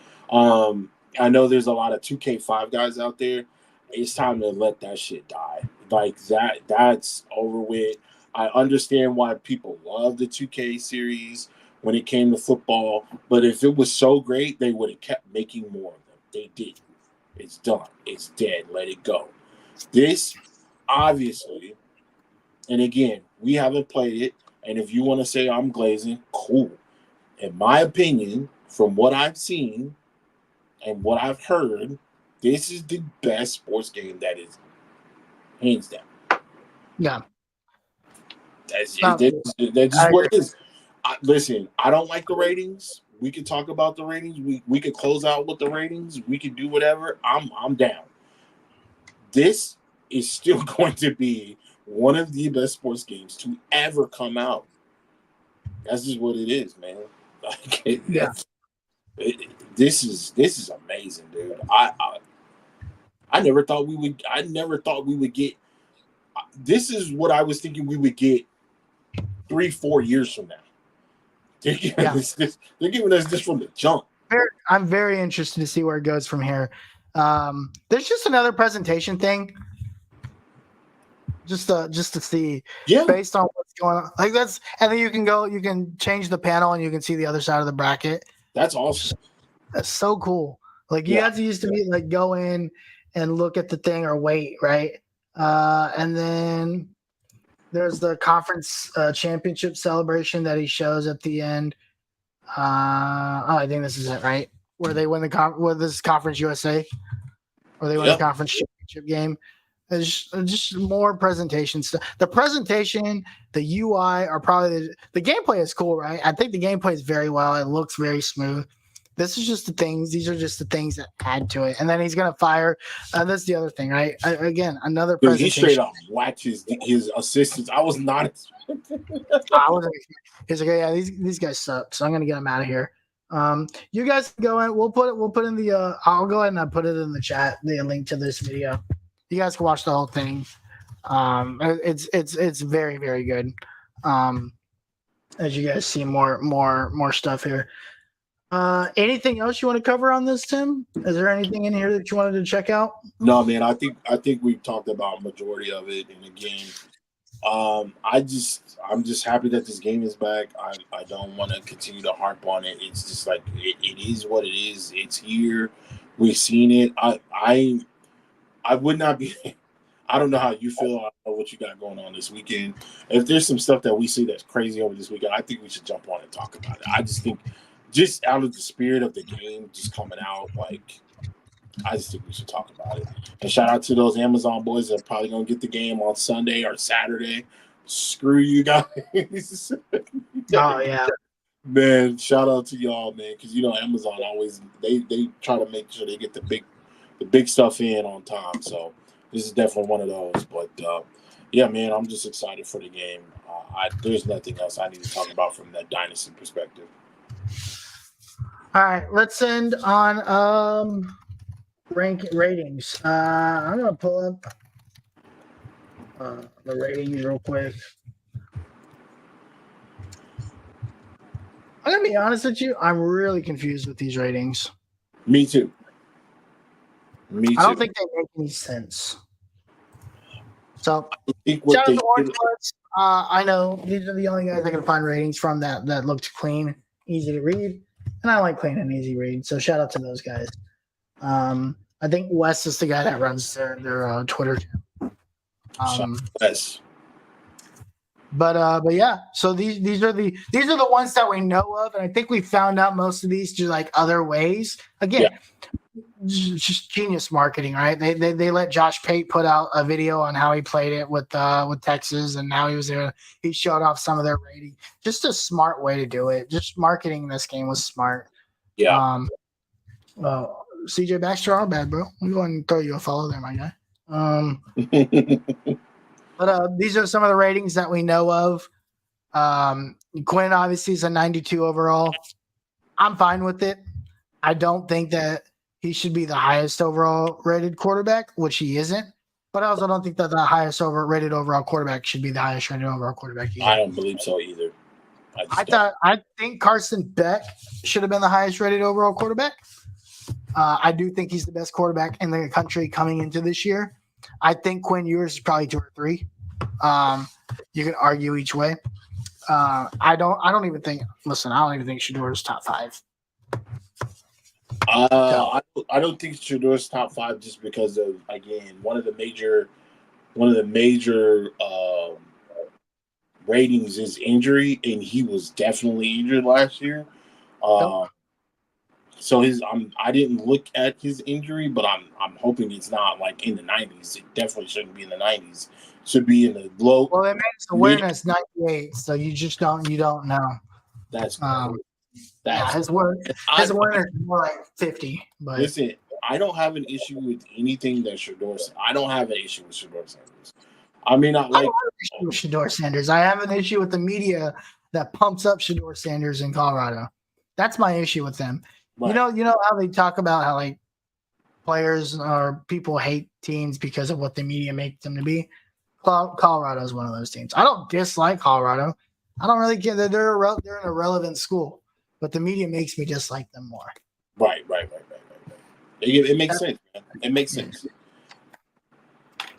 Speaker 6: I know there's a lot of 2K5 guys out there. It's time to let that shit die. Like that's over with. I understand why people love the 2K series when it came to football, but if it was so great, they would have kept making more of them. They did. It's done. It's dead. Let it go. This, obviously, and again, we haven't played it, and if you want to say I'm glazing, cool. In my opinion, from what I've seen, and what I've heard, this is the best sports game that is hands down.
Speaker 3: Yeah.
Speaker 6: That's just what it is. Listen, I don't like the ratings. We could talk about the ratings. We could close out with the ratings. We could do whatever. I'm down. This is still going to be one of the best sports games to ever come out. That's just what it is, man. This is amazing, dude. I never thought we would get. This is what I was thinking we would get 3-4 years from now. They're giving us this from the jump.
Speaker 3: I'm very interested to see where it goes from here. There's just another presentation thing. just to see
Speaker 6: Yeah,
Speaker 3: based on what's going on. Like that's, and then you can change the panel and you can see the other side of the bracket.
Speaker 6: that's awesome.
Speaker 3: That's so cool. Like you
Speaker 6: Yeah.
Speaker 3: had to used to be like go in and look at the thing or wait, right? And then there's the conference championship celebration that he shows at the end. I think this is it, right? Where they win where this is Conference USA, or they win the conference championship game. It's just more presentation stuff. The presentation, the UI are probably the gameplay is cool, right? I think the gameplay is very well. It looks very smooth. This is just the things. These are just the things that add to it. And then he's gonna fire. That's the other thing, right? Again, another
Speaker 6: Dude,
Speaker 3: presentation.
Speaker 6: he straight up whacked his assistants. I was not.
Speaker 3: I wasn't. He's like, yeah, these guys suck. So I'm gonna get them out of here. You guys go in. We'll put in the. I'll go ahead and put it in the chat. The link to this video. You guys can watch the whole thing. It's very, very good. As you guys see more stuff here. Anything else you want to cover on this, Tim? Is there anything in here that you wanted to check out?
Speaker 6: No, man. I think we've talked about majority of it in the game. I'm just happy that this game is back. I don't want to continue to harp on it. It's just like it is what it is. It's here. We've seen it. I would not be. I don't know how you feel. I don't know what you got going on this weekend. If there's some stuff that we see that's crazy over this weekend, I think we should jump on and talk about it. I just think, just out of the spirit of the game, just coming out, like, I just think we should talk about it. And shout out to those Amazon boys that are probably gonna get the game on Sunday or Saturday. Screw you guys.
Speaker 3: Oh yeah,
Speaker 6: man. Shout out to y'all, man, because Amazon always they try to make sure they get the big stuff in on time. So this is definitely one of those. But yeah, man, I'm just excited for the game. There's nothing else I need to talk about from that Dynasty perspective.
Speaker 3: All right, let's end on ratings. I'm gonna pull up the ratings real quick. I'm gonna be honest with you. I'm really confused with these ratings.
Speaker 6: Me too. I
Speaker 3: don't think they make any sense. So,
Speaker 6: I
Speaker 3: know these are the only guys I can find ratings from that looked clean, easy to read, and I like clean and easy read. So shout out to those guys. I think Wes is the guy that runs their Twitter channel.
Speaker 6: Yes.
Speaker 3: But yeah, so these are the ones that we know of, and I think we found out most of these through like other ways. Again, just genius marketing, right? They let Josh Pate put out a video on how he played it with Texas, and now he was there. He showed off some of their rating. Just a smart way to do it. Just marketing this game was smart.
Speaker 6: Yeah.
Speaker 3: Well, CJ Baxter, all bad, bro. I'm going to throw you a follow there, my guy. But these are some of the ratings that we know of. Quinn obviously is a 92 overall. I'm fine with it. I don't think that he should be the highest overall rated quarterback, which he isn't. But I also don't think that the highest rated overall quarterback should be the highest rated overall quarterback either.
Speaker 6: I don't believe so either.
Speaker 3: I think Carson Beck should have been the highest rated overall quarterback. I do think he's the best quarterback in the country coming into this year. I think Quinn Ewers is probably 2 or 3. You can argue each way. I don't even think Shedeur is top 5.
Speaker 6: I don't think Shedeur's top 5 just because of, again, one of the major ratings is injury, and he was definitely injured last year. So I didn't look at his injury, but I'm hoping it's not like in the 90s. It definitely shouldn't be in the 90s. It should be in the low.
Speaker 3: Well, it makes awareness 98, so you just don't know.
Speaker 6: That's
Speaker 3: his awareness is more like 50. But
Speaker 6: listen, I don't have an issue with anything that Shedeur said. I don't have an issue with Shedeur Sanders. I mean, I don't have an issue with
Speaker 3: Shedeur Sanders. I have an issue with the media that pumps up Shedeur Sanders in Colorado. That's my issue with them. Right. You know how they talk about how like players or people hate teams because of what the media make them to be. Colorado is one of those teams. I don't dislike Colorado. I don't really care that they're an irrelevant school, but the media makes me dislike them more.
Speaker 6: Right. It makes sense, man. It makes sense.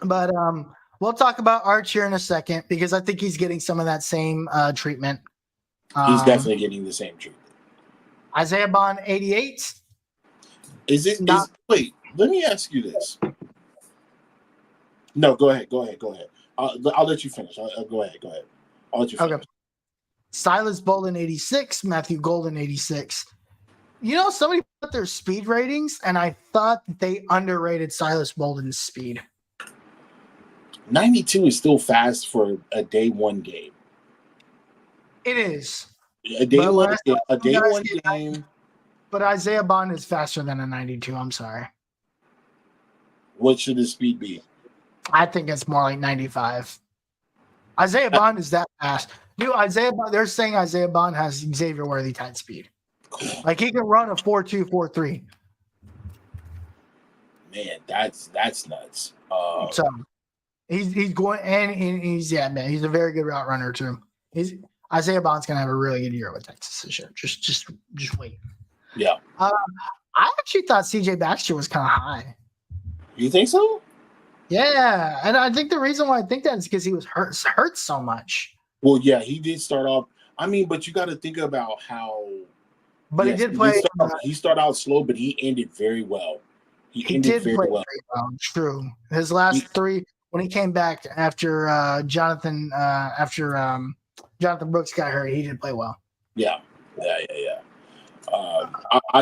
Speaker 3: But we'll talk about Arch here in a second because I think he's getting some of that same treatment.
Speaker 6: He's definitely getting the same treatment.
Speaker 3: Isaiah Bond, 88.
Speaker 6: Wait, let me ask you this. No, go ahead. I'll let you finish. Go ahead. I'll let you finish.
Speaker 3: Okay. Silas Bolden, 86. Matthew Golden, 86. You know, somebody put their speed ratings, and I thought they underrated Silas Bolden's speed.
Speaker 6: 92 is still fast for a day one game.
Speaker 3: It is.
Speaker 6: A day one game.
Speaker 3: But Isaiah Bond is faster than a 92. I'm sorry.
Speaker 6: What should his speed be?
Speaker 3: I think it's more like 95. Isaiah Bond is that fast. Dude, they're saying Isaiah Bond has Xavier Worthy type speed. Like he can run a 4.2, 4.3.
Speaker 6: Man, that's nuts.
Speaker 3: So he's going and he's a very good route runner too. Isaiah Bond's gonna have a really good year with Texas this year. Just wait.
Speaker 6: Yeah.
Speaker 3: I actually thought CJ Baxter was kind of high.
Speaker 6: You think so?
Speaker 3: Yeah, and I think the reason why I think that is because he was hurt so much.
Speaker 6: Well, yeah, he did start off. I mean, but you got to think about how.
Speaker 3: But he did play.
Speaker 6: He started out slow, but he ended very well. He ended very well.
Speaker 3: True. His last three, when he came back after Jonathan Brooks got hurt, he did play well.
Speaker 6: Yeah.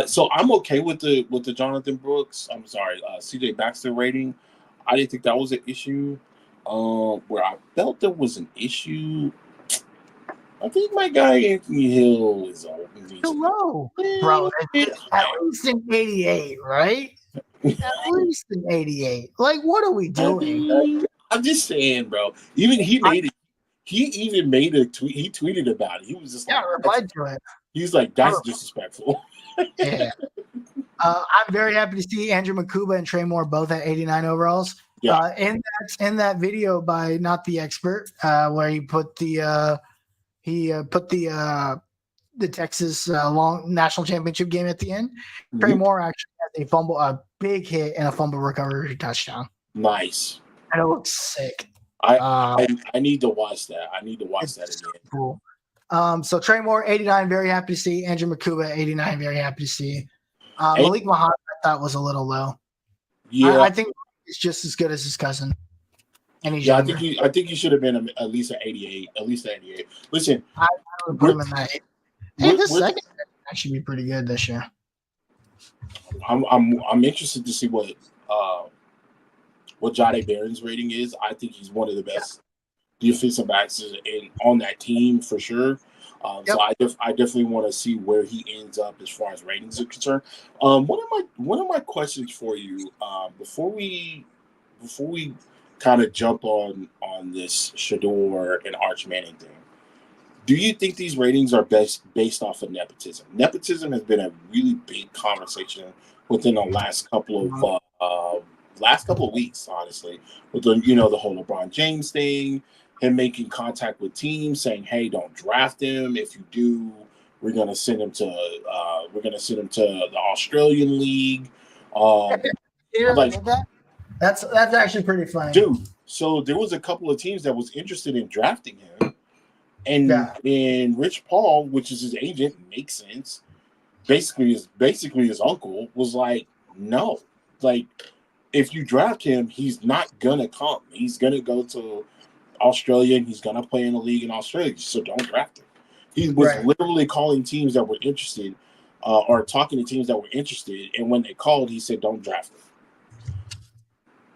Speaker 6: So I'm okay with the Jonathan Brooks. I'm sorry, CJ Baxter rating. I didn't think that was an issue. Where I felt there was an issue, I think my guy Anthony Hill is
Speaker 3: low, bro. At least an 88, right? At least an 88. Like, what are we doing?
Speaker 6: I'm just saying, bro. Even he even made a tweet. He tweeted about it. He was just
Speaker 3: replied to it.
Speaker 6: He's like, that's disrespectful.
Speaker 3: Yeah. I'm very happy to see Andrew Makuba and Trey Moore both at 89 overalls.
Speaker 6: Yeah.
Speaker 3: In that video by Not the Expert, where he put the Texas long national championship game at the end. Mm-hmm. Trey Moore actually has a big hit and a fumble recovery touchdown.
Speaker 6: Nice.
Speaker 3: And it looks sick.
Speaker 6: I need to watch that. I need to watch that again.
Speaker 3: Cool. So Trey Moore, 89, very happy to see. Andrew Makuba, 89, very happy to see. Malik Muhammad, I thought was a little low.
Speaker 6: Yeah,
Speaker 3: I think he's just as good as his cousin. And he's
Speaker 6: I think he should have been at least an 88. At least an 88. Listen,
Speaker 3: I would put him in that. Hey, this second actually be pretty good this year.
Speaker 6: I'm interested to see what Jahdae Barron's rating is. I think he's one of the best defensive backs on that team for sure. So I definitely want to see where he ends up as far as ratings are concerned. One of my questions for you before we kind of jump on this Shedeur and Arch Manning thing. Do you think these ratings are based off of nepotism? Nepotism has been a really big conversation within the last couple of weeks, honestly, with the whole LeBron James thing, him making contact with teams saying, "Hey, don't draft him. If you do, we're gonna send him to the Australian League."
Speaker 3: That's actually pretty funny,
Speaker 6: dude. So there was a couple of teams that was interested in drafting him, and Rich Paul, which is his agent, makes sense. Basically his uncle was like, "No, like if you draft him, he's not gonna come. He's gonna go to Australia and he's gonna play in the league in Australia. So don't draft him." He was literally calling teams that were interested, or talking to teams that were interested, and when they called, he said, "Don't draft him."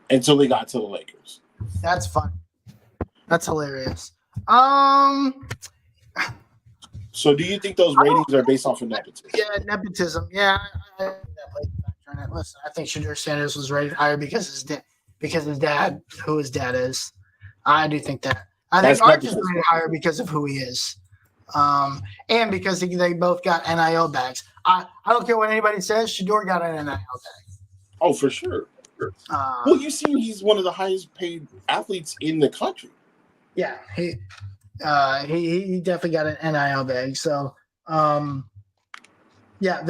Speaker 6: Until they got to the Lakers.
Speaker 3: That's fun. That's hilarious.
Speaker 6: So do you think those ratings are based off of nepotism?
Speaker 3: Yeah, nepotism. Yeah. Listen, I think Shedeur Sanders was rated higher because his dad, who his dad is. I do think that. I think Arch is rated higher because of who he is. And because they both got NIL bags. I don't care what anybody says, Shedeur got an NIL bag.
Speaker 6: Oh, for sure. Well, you see, he's one of the highest paid athletes in the country.
Speaker 3: Yeah, he definitely got an NIL bag. So, the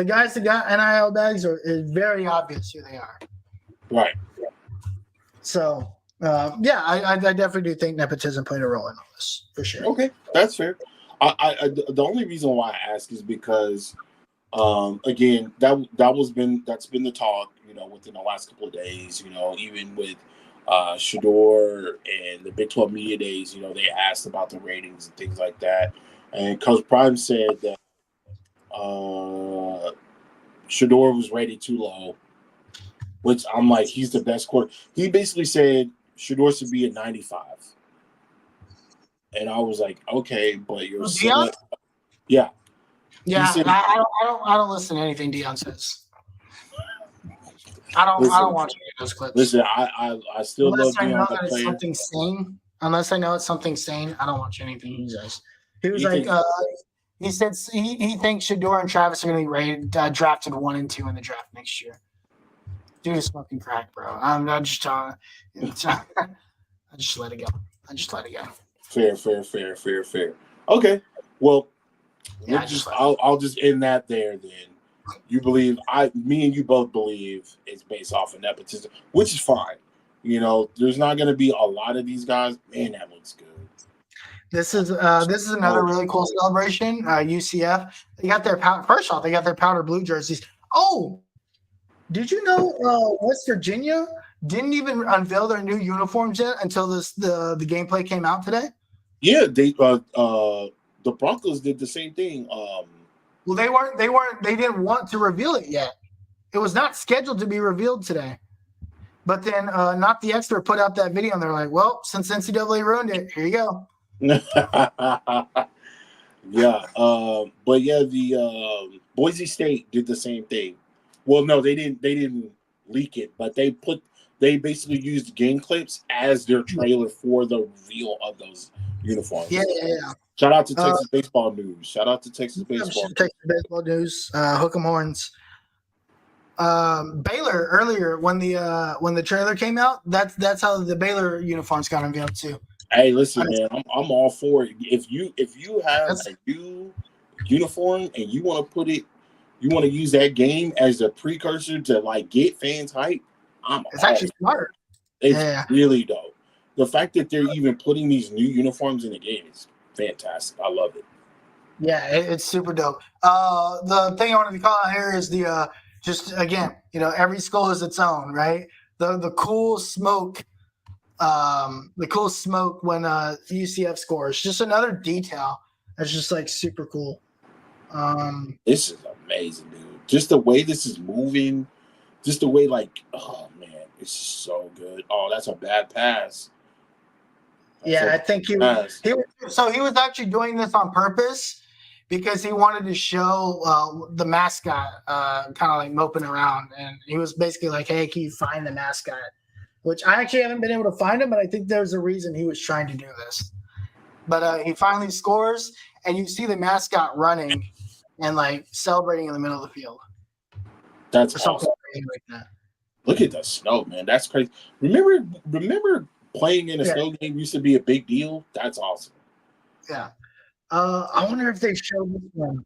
Speaker 3: guys that got NIL bags is very obvious who they are.
Speaker 6: Right.
Speaker 3: So, Yeah, I definitely do think nepotism played a role in all this for sure.
Speaker 6: Okay, that's fair. The only reason why I ask is because, again, that's been the talk, within the last couple of days, even with Shador and the Big 12 Media Days, they asked about the ratings and things like that, and Coach Prime said that Shador was rated too low, which I'm like, he's the best quarter. He basically said Shador should be at 95. And I was like, okay, but you're
Speaker 3: Deion?
Speaker 6: Yeah.
Speaker 3: Yeah,
Speaker 6: said,
Speaker 3: I don't listen to anything Deion says. I don't watch any of those clips.
Speaker 6: Listen, I still love Deion the
Speaker 3: player. Something sane. Unless I know it's something sane, I don't watch anything he says. He was he said he thinks Shador and Travis are going to be rated, drafted 1 and 2 in the draft next year. Dude is smoking crack, bro. I'm just telling. I just let it go. Fair. Okay. Well, yeah,
Speaker 6: I'll just end that there then. You believe me and you both believe it's based off of nepotism, which is fine. There's not going to be a lot of these guys. Man, that looks good.
Speaker 3: This is another really cool celebration. UCF, they got their first off, they got their powder blue jerseys. Oh, did you know West Virginia didn't even unveil their new uniforms yet until the gameplay came out today?
Speaker 6: Yeah, they the Broncos did the same thing.
Speaker 3: Well, they didn't want to reveal it yet. It was not scheduled to be revealed today. But then Not the Expert put out that video and they're like, well, since NCAA ruined it, here you go.
Speaker 6: Yeah. But yeah, the Boise State did the same thing. Well, no, they didn't leak it, but they basically used game clips as their trailer for the reveal of those uniforms.
Speaker 3: Yeah.
Speaker 6: Shout out to Texas Baseball News.
Speaker 3: Texas Baseball News. Hook 'em horns. Baylor earlier when the trailer came out, that's how the Baylor uniforms got unveiled too.
Speaker 6: Hey, listen, man, I'm all for it. If you have a new uniform and you want to use that game as a precursor to get fans hype,
Speaker 3: it's actually smart.
Speaker 6: It's really dope. The fact that they're even putting these new uniforms in the game is fantastic. I love it.
Speaker 3: Yeah, it's super dope. The thing I wanted to call out here is the just again, every school is its own, right? The cool smoke. The cool smoke when UCF scores. Just another detail that's just super cool.
Speaker 6: This is amazing, dude. Just the way this is moving, just the way oh man, it's so good. Oh, that's a bad pass.
Speaker 3: I think he was actually doing this on purpose because he wanted to show the mascot kind of moping around, and he was basically like, hey, can you find the mascot? Which I actually haven't been able to find him, but I think there's a reason he was trying to do this. But he finally scores, and you see the mascot running and celebrating in the middle of the field.
Speaker 6: That's awesome.
Speaker 3: Like that.
Speaker 6: Look at the snow, man. That's crazy. Remember playing in a snow game used to be a big deal? That's awesome.
Speaker 3: Yeah. I wonder if they showed this one.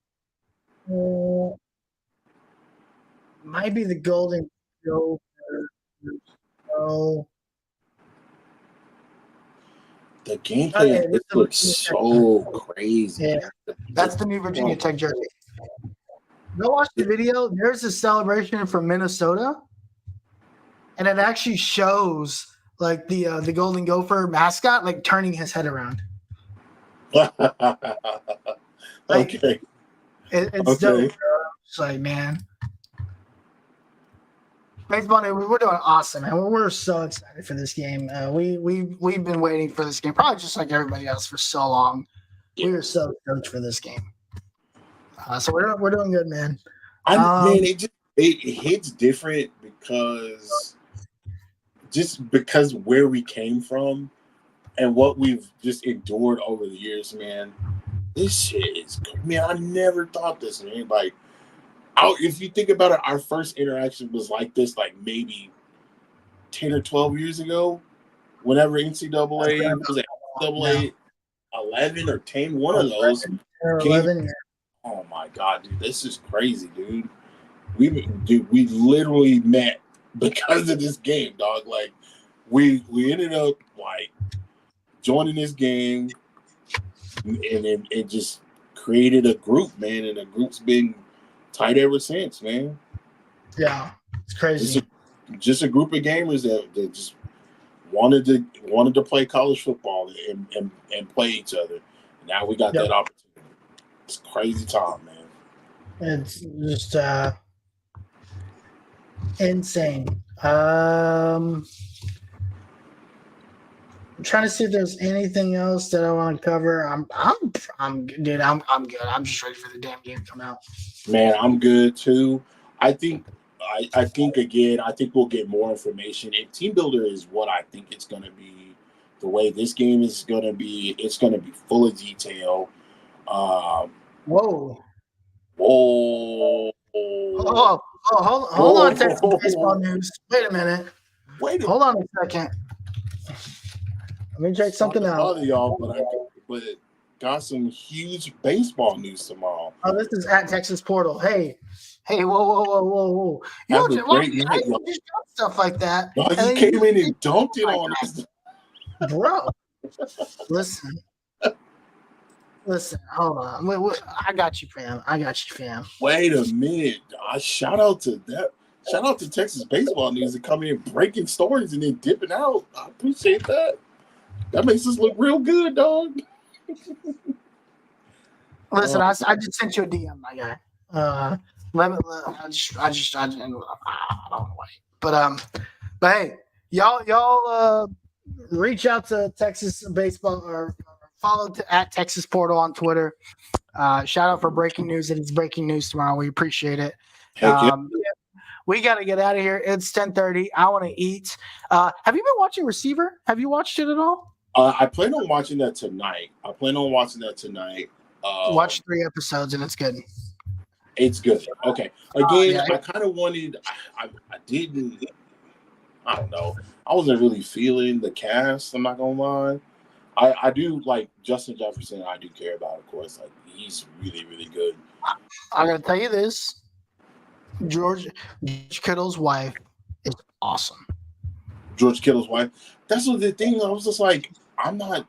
Speaker 3: Might be the Golden Gopher.
Speaker 6: The gameplay looks so crazy.
Speaker 3: Yeah. That's the new Virginia Tech jersey. Go watch the video. There's a celebration from Minnesota, and it actually shows the Golden Gopher mascot turning his head around.
Speaker 6: Okay.
Speaker 3: It's dope. It's man. Baseball, we're doing awesome, man. We're so excited for this game. We've been waiting for this game, probably just like everybody else, for so long. Yeah. We are so stoked for this game. So we're doing good, man.
Speaker 6: It hits different because where we came from and what we've just endured over the years, man. This shit is, man. I never thought this, man. If you think about it, our first interaction was like this, maybe 10 or 12 years ago, whenever NCAA was at NCAA 11 or 10, one of those.
Speaker 3: 11.
Speaker 6: Oh my God, dude, this is crazy, dude. We literally met because of this game, dog. we ended up like joining this game, and it just created a group, man, and the group's been tight ever since, man.
Speaker 3: Yeah, it's crazy.
Speaker 6: Just a group of gamers that just wanted to play college football and play each other. Now we got that opportunity. It's crazy time, man.
Speaker 3: It's just insane. I'm trying to see if there's anything else that I want to cover. I'm good. I'm good. I'm just ready for the damn game to come out.
Speaker 6: Man, I'm good too. I think again, I think we'll get more information. And Team Builder is what I think it's going to be. The way this game is going to be, it's going to be full of detail.
Speaker 3: Whoa.
Speaker 6: Whoa.
Speaker 3: Hold on, Texas baseball news. Wait a minute. Hold on a second. Let me check something out.
Speaker 6: Y'all, but got some huge baseball news tomorrow.
Speaker 3: Oh, this is at Texas Portal. Hey, whoa. You don't just stuff like that.
Speaker 6: No, he came in and dunked it on us.
Speaker 3: Bro, listen, hold on. Wait, I got you, fam.
Speaker 6: Wait a minute. Shout out to Texas baseball news and coming in breaking stories and then dipping out. I appreciate that. That makes us look real good, dog.
Speaker 3: Listen, I just sent you a DM, my guy. I don't know why. But hey, y'all reach out to Texas baseball or follow at Texas Portal on Twitter. Shout out for breaking news. It is breaking news tomorrow. We appreciate it. We got to get out of here. It's 10:30. I want to eat. Have you been watching Receiver? Have you watched it at all?
Speaker 6: I plan on watching that tonight.
Speaker 3: Watch 3 episodes and it's good.
Speaker 6: It's good. Okay. Again, I kind of wanted. I didn't. I don't know. I wasn't really feeling the cast. I'm not gonna lie. I do like Justin Jefferson. I do care about, of course. Like he's really, really good.
Speaker 3: I gotta tell you this: George Kittle's wife is awesome.
Speaker 6: George Kittle's wife. That's what the thing. I was just like, I'm not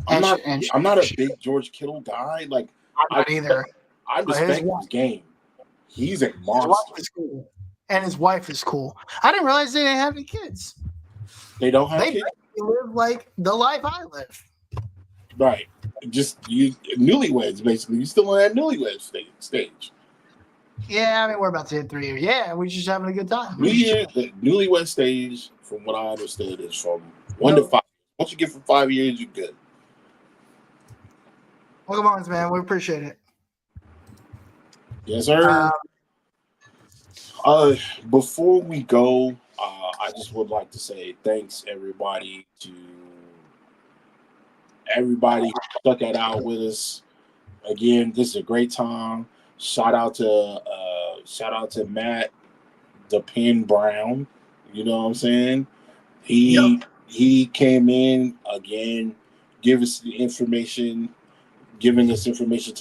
Speaker 6: a big George Kittle guy. Like
Speaker 3: I'm not either.
Speaker 6: I respect his game. He's a monster.
Speaker 3: His wife is cool. I didn't realize they didn't have any kids.
Speaker 6: They don't have kids?
Speaker 3: They live like the life I live.
Speaker 6: Right. Just newlyweds, basically. You still on that newlywed stage.
Speaker 3: Yeah, I mean, we're about to hit 3 years. Yeah, we're just having a good time.
Speaker 6: The newlywed stage, from what I understood, is from 1 to 5. Once you get from 5 years, you're good.
Speaker 3: Welcome on, man. We appreciate it.
Speaker 6: Yes, sir. Before we go, I just would like to say thanks everybody who stuck it out with us. Again, this is a great time. Shout out to Matt the Pen Brown. You know what I'm saying? He came in again, giving us information to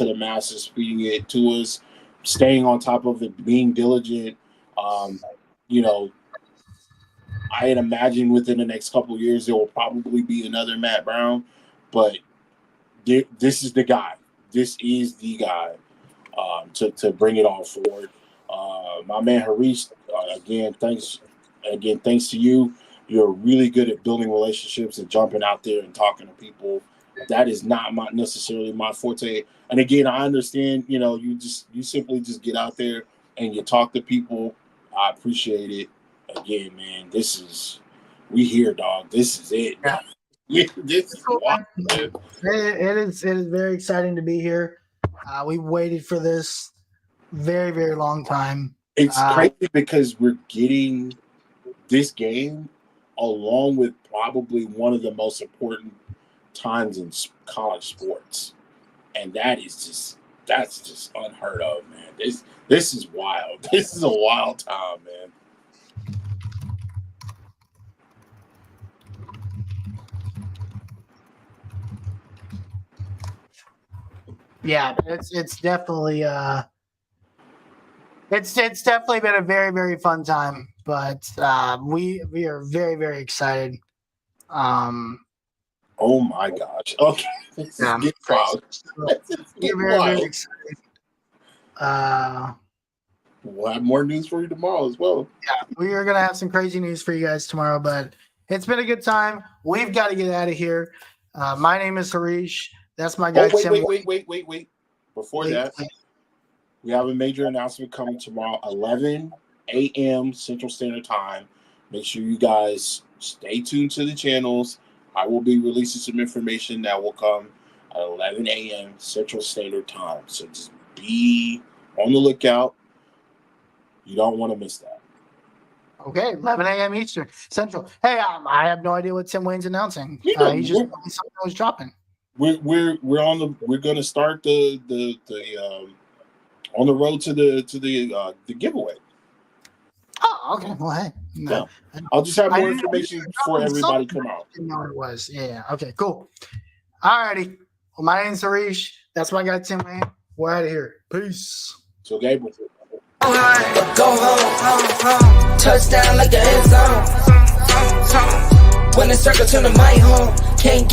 Speaker 6: the masses, feeding it to us, staying on top of it, being diligent. I had imagined within the next couple of years there will probably be another Matt Brown, but this is the guy. This is the guy to bring it all forward. My man Harish, again, thanks to you. You're really good at building relationships and jumping out there and talking to people. That is not necessarily my forte. And again, I understand, you simply just get out there and you talk to people. I appreciate it. Again, man, we here, dog. This is it. Yeah. This is wild, man.
Speaker 3: It is very exciting to be here. We waited for this very, very long time.
Speaker 6: It's crazy because we're getting this game along with probably one of the most important times in college sports, and that's just unheard of, man. This is wild. This is a wild time, man.
Speaker 3: Yeah, it's definitely it's definitely been a very, very fun time. but we are very, very excited.
Speaker 6: Oh my gosh. Okay. This is getting wild.
Speaker 3: We're very, very excited.
Speaker 6: We'll have more news for you tomorrow as well.
Speaker 3: Yeah, we are going to have some crazy news for you guys tomorrow, but it's been a good time. We've got to get out of here. My name is Harish. That's my guy, Tim.
Speaker 6: Wait. Before that, we have a major announcement coming tomorrow, 11 a.m. Central Standard Time. Make sure you guys stay tuned to the channels. I will be releasing some information that will come at 11 a.m. Central Standard Time. So just be on the lookout. You don't want to miss that.
Speaker 3: Okay, 11 a.m. Eastern Central. Hey, I have no idea what Tim Wayne's announcing. He just told me something was dropping.
Speaker 6: We're going to start the on the road to the giveaway.
Speaker 3: Oh, okay. Well, hey, no.
Speaker 6: Yeah. I'll just have more information before everybody come out.
Speaker 3: Didn't know what it was. Yeah. Okay. Cool. All righty. Well, my name's Harish. That's my guy Tim Wayne. We're out of here. Peace.
Speaker 6: So Gabriel.
Speaker 7: Go home, touchdown like the end zone. When the circle turn to my home, can't get